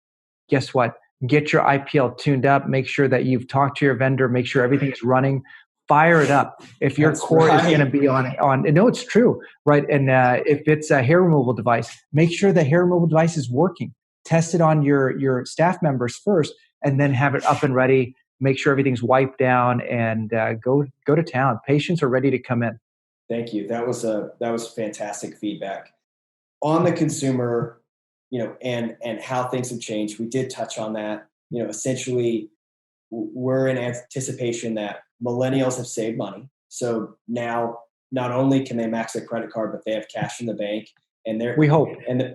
[SPEAKER 3] guess what? Get your IPL tuned up. Make sure that you've talked to your vendor. Make sure everything is running. Fire it up. If your core is going to be on, no, it's true, right? And if it's a hair removal device, make sure the hair removal device is working. Test it on your staff members first, and then have it up and ready. Make sure everything's wiped down, and go to town. Patients are ready to come in.
[SPEAKER 2] Thank you. That was fantastic feedback on the consumer, and how things have changed. We did touch on that. Essentially, we're in anticipation that millennials have saved money. So now, not only can they max their credit card, but they have cash in the bank, and
[SPEAKER 3] we hope.
[SPEAKER 2] And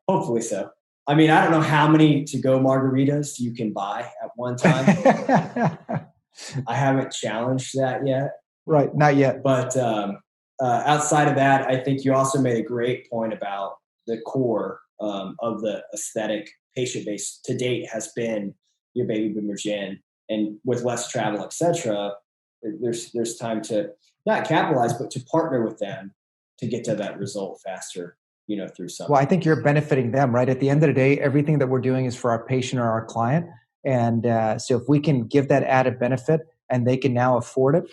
[SPEAKER 2] hopefully so. I mean, I don't know how many to-go margaritas you can buy at one time. I haven't challenged that yet.
[SPEAKER 3] Right, not yet.
[SPEAKER 2] But outside of that, I think you also made a great point about the core of the aesthetic patient base to date has been your baby boomer gen. And with less travel, et cetera, there's time to not capitalize, but to partner with them to get to that result faster, through something.
[SPEAKER 3] Well, I think you're benefiting them, right? At the end of the day, everything that we're doing is for our patient or our client. And so if we can give that added benefit and they can now afford it,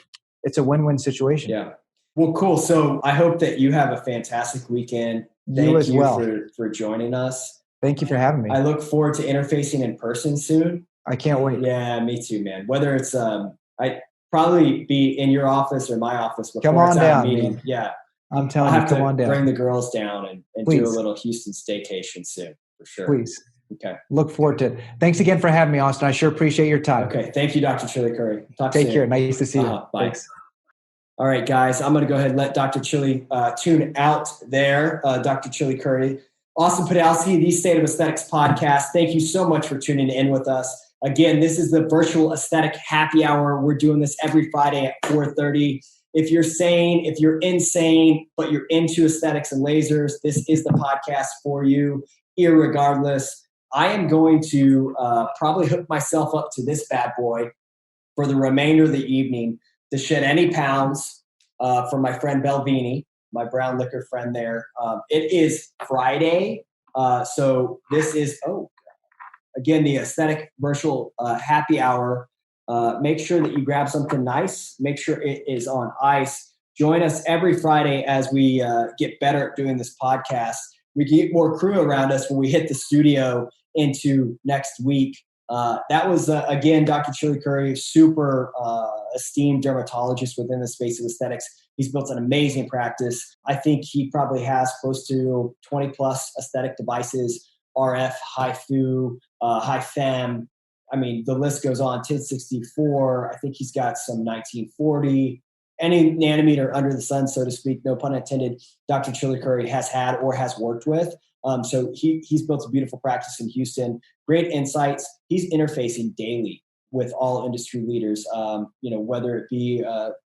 [SPEAKER 3] it's a win-win situation.
[SPEAKER 2] Yeah. Well, cool. So I hope that you have a fantastic weekend. Thank you for joining us.
[SPEAKER 3] Thank you for having me.
[SPEAKER 2] I look forward to interfacing in person soon.
[SPEAKER 3] I can't wait.
[SPEAKER 2] Yeah, me too, man. Whether it's I probably be in your office or my office before
[SPEAKER 3] come on
[SPEAKER 2] it's
[SPEAKER 3] down,
[SPEAKER 2] meeting.
[SPEAKER 3] Man.
[SPEAKER 2] Yeah.
[SPEAKER 3] I'm telling you, come on down.
[SPEAKER 2] Bring the girls down and do a little Houston staycation soon, for sure.
[SPEAKER 3] Please.
[SPEAKER 2] Okay.
[SPEAKER 3] Look forward to it. Thanks again for having me, Austin. I sure appreciate your time.
[SPEAKER 2] Okay. Thank you, Dr. Chilukuri.
[SPEAKER 3] Take care. Nice to see you.
[SPEAKER 2] Bye.
[SPEAKER 3] Thanks.
[SPEAKER 2] All right, guys. I'm going to go ahead and let Dr. Chili tune out there. Dr. Chilukuri. Austin Podolsky, the State of Aesthetics podcast. Thank you so much for tuning in with us. Again, this is the virtual aesthetic happy hour. We're doing this every Friday at 4:30. If you're sane, if you're insane, but you're into aesthetics and lasers, this is the podcast for you, irregardless. I am going to probably hook myself up to this bad boy for the remainder of the evening to shed any pounds from my friend Belvini, my brown liquor friend there. It is Friday, so this is, again, the aesthetic virtual happy hour. Make sure that you grab something nice. Make sure it is on ice. Join us every Friday as we get better at doing this podcast. We get more crew around us when we hit the studio into next week. That was, again, Dr. Chilukuri, super esteemed dermatologist within the space of aesthetics. He's built an amazing practice. I think he probably has close to 20 plus aesthetic devices, RF, HIFU, HIFEM. I mean, the list goes on. 1064. I think he's got some 1940. Any nanometer under the sun, so to speak, no pun intended, Dr. Chilukuri has had or has worked with. So he's built a beautiful practice in Houston, great insights. He's interfacing daily with all industry leaders, whether it be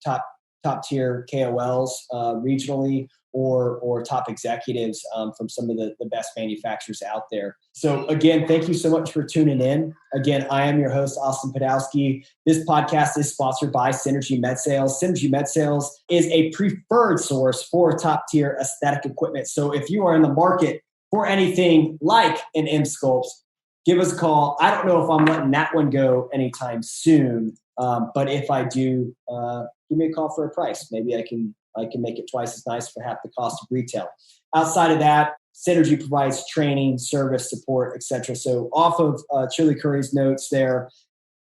[SPEAKER 2] top tier KOLs regionally or top executives from some of the best manufacturers out there. So again, thank you so much for tuning in. Again, I am your host, Austin Podolsky. This podcast is sponsored by Synergy MedSales. Synergy MedSales is a preferred source for top tier aesthetic equipment. So if you are in the market for anything like an M-Sculpt, give us a call. I don't know if I'm letting that one go anytime soon, but if I do, give me a call for a price. Maybe I can make it twice as nice for half the cost of retail. Outside of that, Synergy provides training, service, support, etc. So off of Chilukuri's notes there,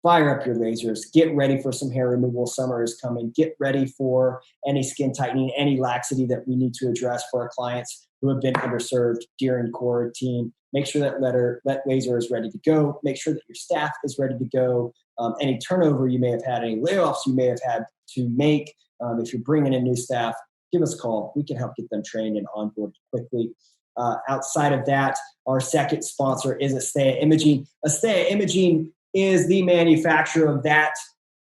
[SPEAKER 2] fire up your lasers. Get ready for some hair removal. Summer is coming. Get ready for any skin tightening, any laxity that we need to address for our clients who have been underserved during quarantine. Make sure that laser is ready to go. Make sure that your staff is ready to go. Any turnover you may have had, any layoffs you may have had to make, if you're bringing in new staff, give us a call. We can help get them trained and onboarded quickly. Outside of that, our second sponsor is Astea Imaging. Astea Imaging is the manufacturer of that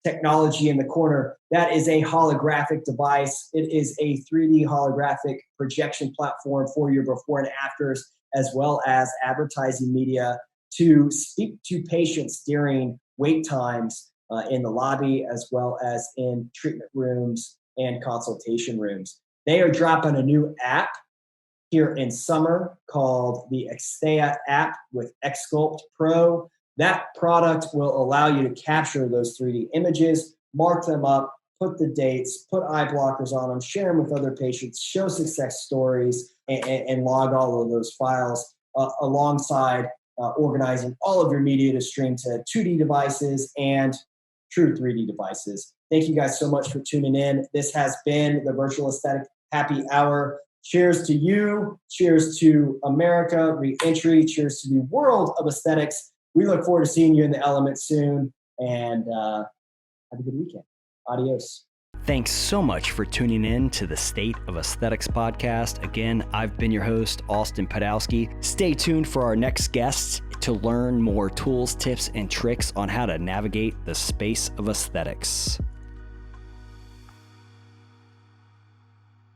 [SPEAKER 2] technology in the corner. That is a holographic device. It is a 3D holographic projection platform for your before and afters, as well as advertising media to speak to patients during wait times in the lobby, as well as in treatment rooms and consultation rooms. They are dropping a new app here in summer called the Astea app with X-Sculpt Pro. That product will allow you to capture those 3D images, mark them up, put the dates, put eye blockers on them, share them with other patients, show success stories, and log all of those files alongside organizing all of your media to stream to 2D devices and true 3D devices. Thank you guys so much for tuning in. This has been the Virtual Aesthetic Happy Hour. Cheers to you. Cheers to America, re-entry. Cheers to the world of aesthetics. We look forward to seeing you in the element soon, and have a good weekend. Adios.
[SPEAKER 1] Thanks so much for tuning in to the State of Aesthetics podcast. Again, I've been your host, Austin Podolsky. Stay tuned for our next guests to learn more tools, tips, and tricks on how to navigate the space of aesthetics.